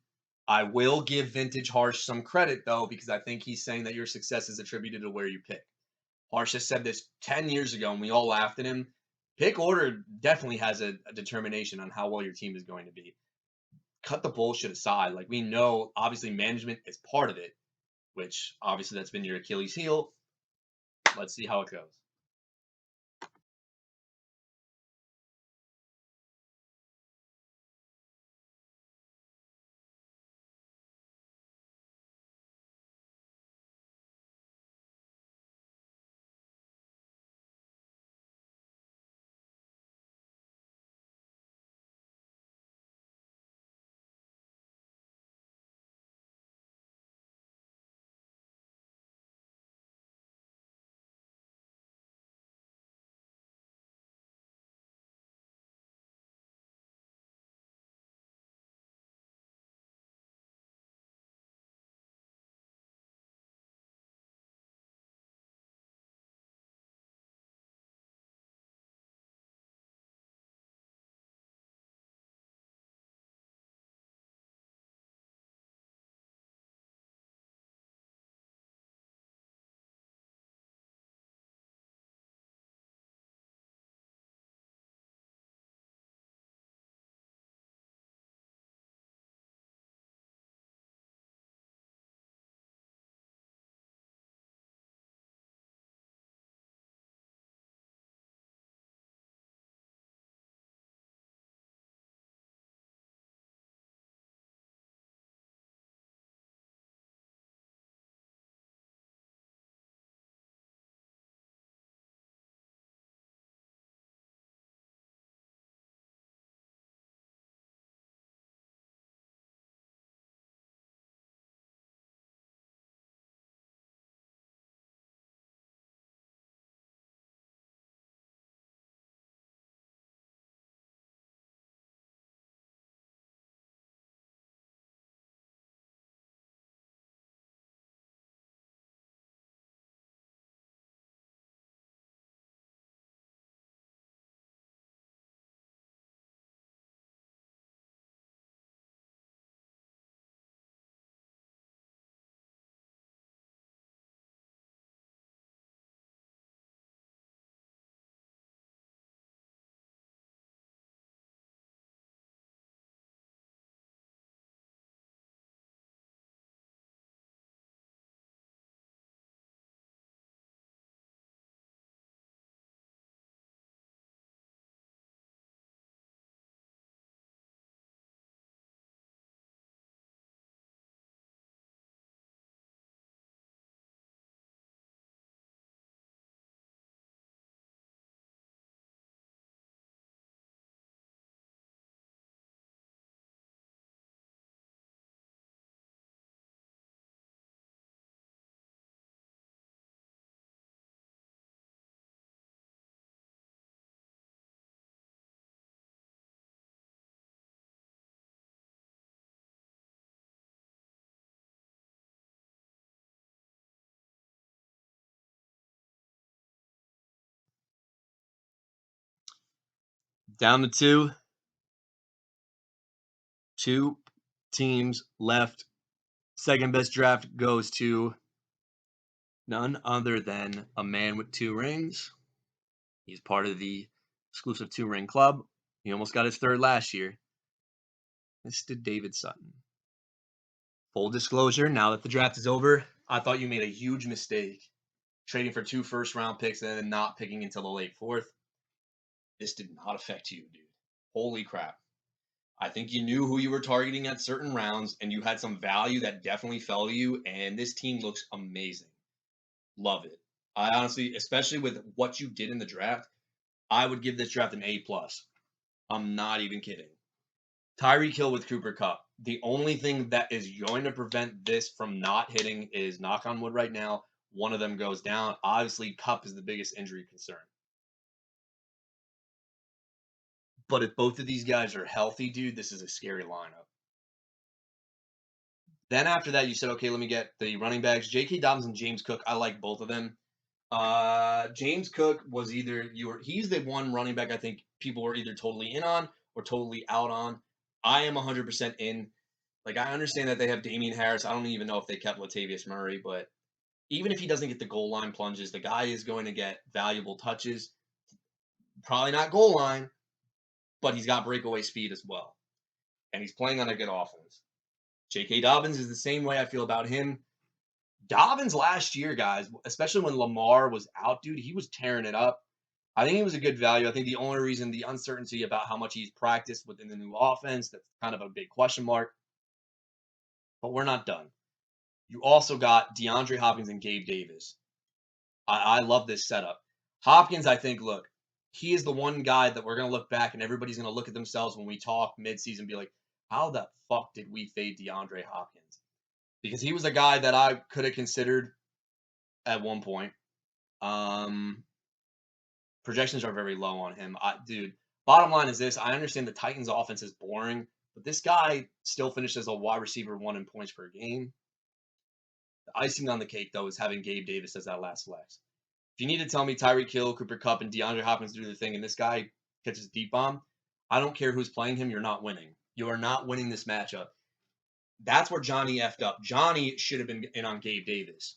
I will give Vintage Harsh some credit though, because I think he's saying that your success is attributed to where you pick. Harsh has said this 10 years ago, and we all laughed at him. Pick order definitely has a determination on how well your team is going to be. Cut the bullshit aside. Like, we know, obviously, management is part of it, which obviously that's been your Achilles heel. Let's see how it goes. Down to two. Two teams left. Second best draft goes to none other than a man with 2 rings. He's part of the exclusive 2-ring club. He almost got his third last year. Mr. David Sutton. Full disclosure, now that the draft is over, I thought you made a huge mistake trading for 2 first-round picks and then not picking until the late 4th. This did not affect you, dude. Holy crap. I think you knew who you were targeting at certain rounds, and you had some value that definitely fell to you, and this team looks amazing. Love it. I honestly, especially with what you did in the draft, I would give this draft an A+. I'm not even kidding. Tyreek Hill with Cooper Kupp. The only thing that is going to prevent this from not hitting is, knock on wood right now, one of them goes down. Obviously, Kupp is the biggest injury concern. But if both of these guys are healthy, dude, this is a scary lineup. Then after that, you said, okay, let me get the running backs. J.K. Dobbins and James Cook. I like both of them. James Cook was either he's the one running back I think people were either totally in on or totally out on. I am 100% in. Like, I understand that they have Damian Harris. I don't even know if they kept Latavius Murray, but even if he doesn't get the goal line plunges, the guy is going to get valuable touches. Probably not goal line, but he's got breakaway speed as well. And he's playing on a good offense. J.K. Dobbins is the same way I feel about him. Dobbins last year, guys, especially when Lamar was out, dude, he was tearing it up. I think he was a good value. I think the only reason the uncertainty about how much he's practiced within the new offense, that's kind of a big question mark. But we're not done. You also got DeAndre Hopkins and Gabe Davis. I love this setup. Hopkins, I think, look, he is the one guy that we're going to look back and everybody's going to look at themselves when we talk midseason and be like, how the fuck did we fade DeAndre Hopkins? Because he was a guy that I could have considered at one point. Projections are very low on him. Dude, bottom line is this. I understand the Titans offense is boring, but this guy still finished as a wide receiver 1 in points per game. The icing on the cake, though, is having Gabe Davis as that last flex. If you need to tell me Tyreek Hill, Cooper Kupp, and DeAndre Hopkins do the thing, and this guy catches deep bomb, I don't care who's playing him. You're not winning. You are not winning this matchup. That's where Johnny effed up. Johnny should have been in on Gabe Davis.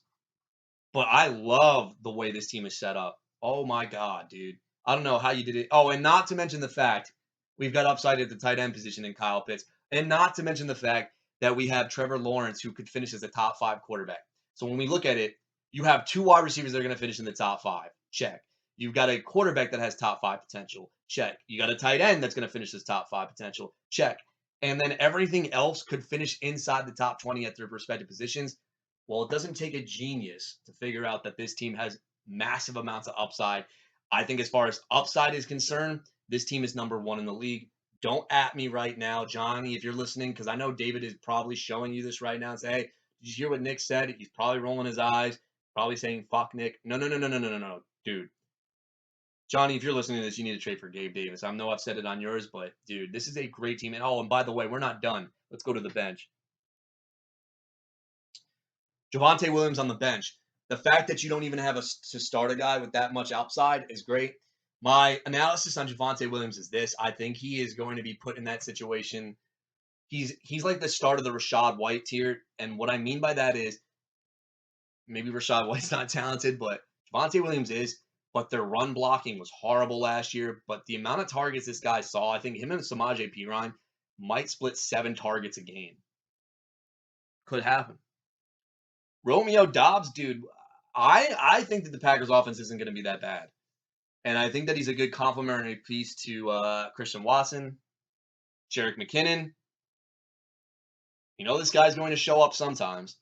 But I love the way this team is set up. Oh my God, dude. I don't know how you did it. Oh, and not to mention the fact we've got upside at the tight end position in Kyle Pitts. And not to mention the fact that we have Trevor Lawrence, who could finish as a top 5 quarterback. So when we look at it, you have 2 wide receivers that are going to finish in the top 5. Check. You've got a quarterback that has top 5 potential. Check. You got a tight end that's going to finish as top 5 potential. Check. And then everything else could finish inside the top 20 at their respective positions. Well, it doesn't take a genius to figure out that this team has massive amounts of upside. I think as far as upside is concerned, this team is number 1 in the league. Don't at me right now, Johnny, if you're listening, because I know David is probably showing you this right now and say, hey, did you hear what Nick said? He's probably rolling his eyes, probably saying, fuck Nick. No, dude. Johnny, if you're listening to this, you need to trade for Gabe Davis. I know I've said it on yours, but, dude, this is a great team. And by the way, we're not done. Let's go to the bench. Javonte Williams on the bench. The fact that you don't even have to start a guy with that much upside is great. My analysis on Javonte Williams is this. I think he is going to be put in that situation. He's like the start of the Rachaad White tier. And what I mean by that is maybe Rachaad White's not talented, but Javonte Williams is. But their run blocking was horrible last year. But the amount of targets this guy saw, I think him and Samaje Perine might split 7 targets a game. Could happen. Romeo Doubs, dude, I think that the Packers offense isn't going to be that bad. And I think that he's a good complementary piece to Christian Watson, Jerick McKinnon. You know this guy's going to show up sometimes.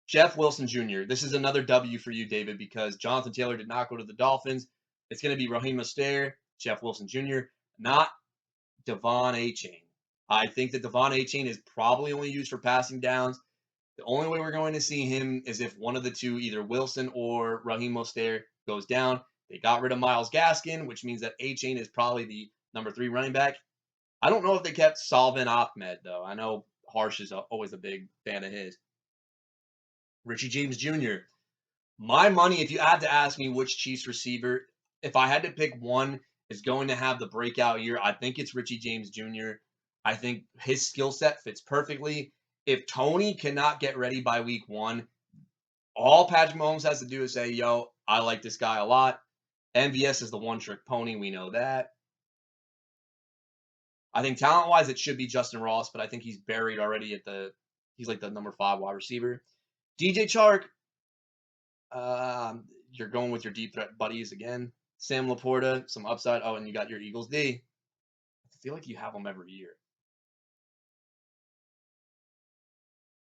Jeff Wilson Jr. This is another W for you, David, because Jonathan Taylor did not go to the Dolphins. It's going to be Raheem Mostert, Jeff Wilson Jr., not Devon Achane. I think that Devon Achane is probably only used for passing downs. The only way we're going to see him is if one of the two, either Wilson or Raheem Mostert, goes down. They got rid of Myles Gaskin, which means that Achane is probably the number 3 running back. I don't know if they kept Salvin Ahmed, though. I know Harsh is always a big fan of his. Richie James Jr. My money, if you had to ask me which Chiefs receiver, if I had to pick one is going to have the breakout year. I think it's Richie James Jr. I think his skill set fits perfectly. If Tony cannot get ready by week 1, all Patrick Mahomes has to do is say, yo, I like this guy a lot. MVS is the one-trick pony. We know that. I think talent-wise, it should be Justin Ross, but I think he's buried already he's like the number 5 wide receiver. DJ Chark, you're going with your deep threat buddies again. Sam Laporta, some upside. Oh, and you got your Eagles D. I feel like you have them every year.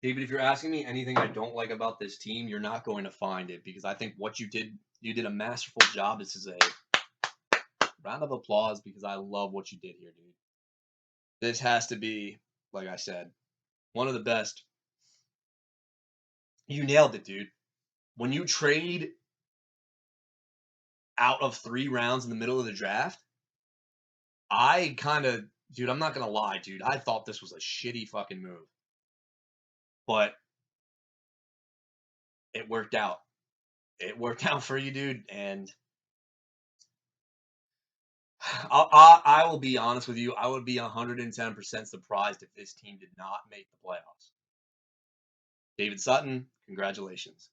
David, if you're asking me anything I don't like about this team, you're not going to find it because I think what you did a masterful job. This is a round of applause because I love what you did here, dude. This has to be, like I said, one of the best. You nailed it, dude. When you trade out of 3 rounds in the middle of the draft, dude, I'm not going to lie, dude. I thought this was a shitty fucking move. But it worked out. It worked out for you, dude. And I will be honest with you. I would be 110% surprised if this team did not make the playoffs. David Sutton, congratulations.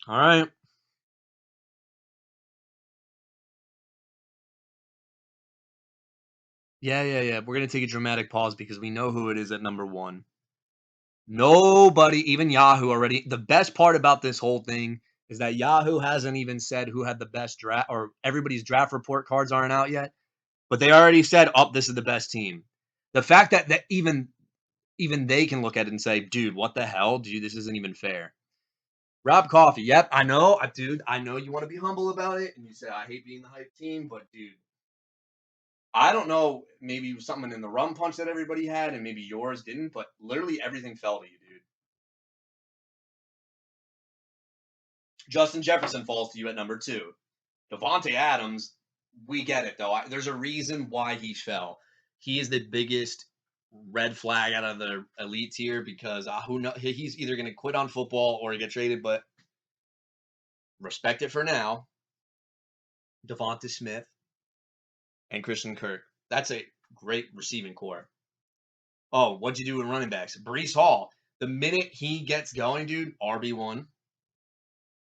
All right. Yeah. We're going to take a dramatic pause because we know who it is at number 1. Nobody, even Yahoo already. The best part about this whole thing is that Yahoo hasn't even said who had the best draft, or everybody's draft report cards aren't out yet. But they already said, "Oh, this is the best team." The fact that even they can look at it and say, "Dude, what the hell, dude? This isn't even fair." Rob Coffey, yep, I know, dude. I know you want to be humble about it, and you say I hate being the hype team, but dude, I don't know. Maybe something in the rum punch that everybody had, and maybe yours didn't, but literally everything fell to you, dude. Justin Jefferson falls to you at number 2. Davante Adams, we get it though. There's a reason why he fell. He is the biggest red flag out of the elite tier because who know he's either going to quit on football or get traded. But respect it for now. Devonta Smith and Christian Kirk. That's a great receiving core. Oh, what'd you do in running backs? Brees Hall. The minute he gets going, dude, RB1.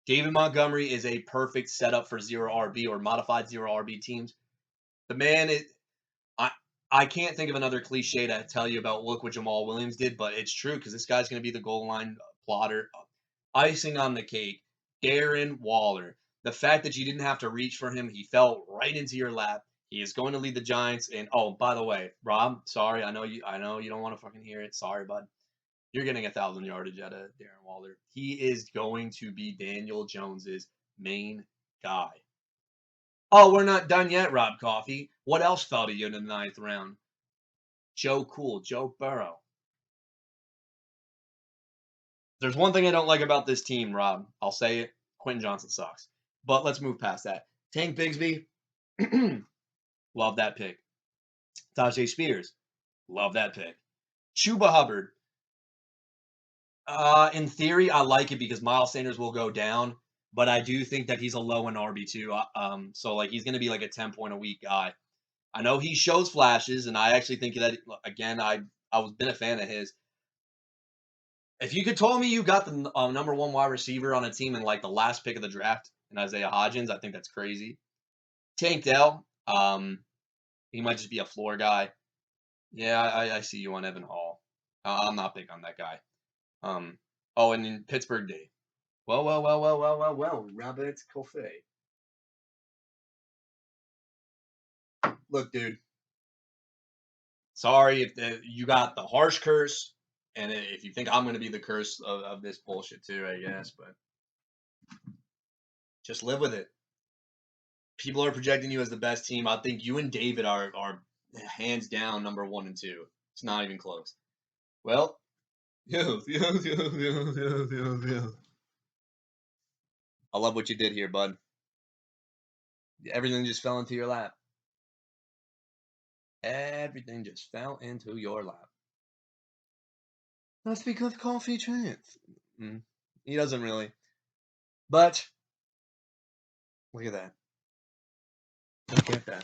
David Montgomery is a perfect setup for zero RB or modified zero RB teams. The man is. I I can't think of another cliche to tell you about look what Jamal Williams did, but it's true because this guy's going to be the goal line plotter. Icing on the cake, Darren Waller. The fact that you didn't have to reach for him, he fell right into your lap. He is going to lead the Giants. And oh, by the way, Rob, sorry, I know you don't want to fucking hear it. Sorry, bud. You're getting 1,000 yardage out of Darren Waller. He is going to be Daniel Jones's main guy. Oh, we're not done yet, Rob Coffee. What else fell to you in the 9th round? Joe Cool, Joe Burrow. There's one thing I don't like about this team, Rob. I'll say it. Quentin Johnson sucks. But let's move past that. Tank Bigsby, love that pick. Tajay Spears, love that pick. Chuba Hubbard, in theory, I like it because Miles Sanders will go down, but I do think that he's a low in RB2. So like he's going to be like a 10 point a week guy. I know he shows flashes, and I actually think that again, I was been a fan of his. If you could told me you got the number one wide receiver on a team in like the last pick of the draft in Isaiah Hodgins, I think that's crazy. Tank Dell, he might just be a floor guy. Yeah, I see you on Evan Hall. I'm not big on that guy. Oh, and in Pittsburgh Day. Well, Robert Coffey. Look, dude. Sorry if you got the harsh curse, and if you think I'm going to be the curse of this bullshit too, I guess, but just live with it. People are projecting you as the best team. I think you and David are hands down number 1 and 2. It's not even close. Well, I love what you did here, bud. Everything just fell into your lap. Everything just fell into your lap. That's because Coffee chance. He doesn't really. But look at that. Look at that.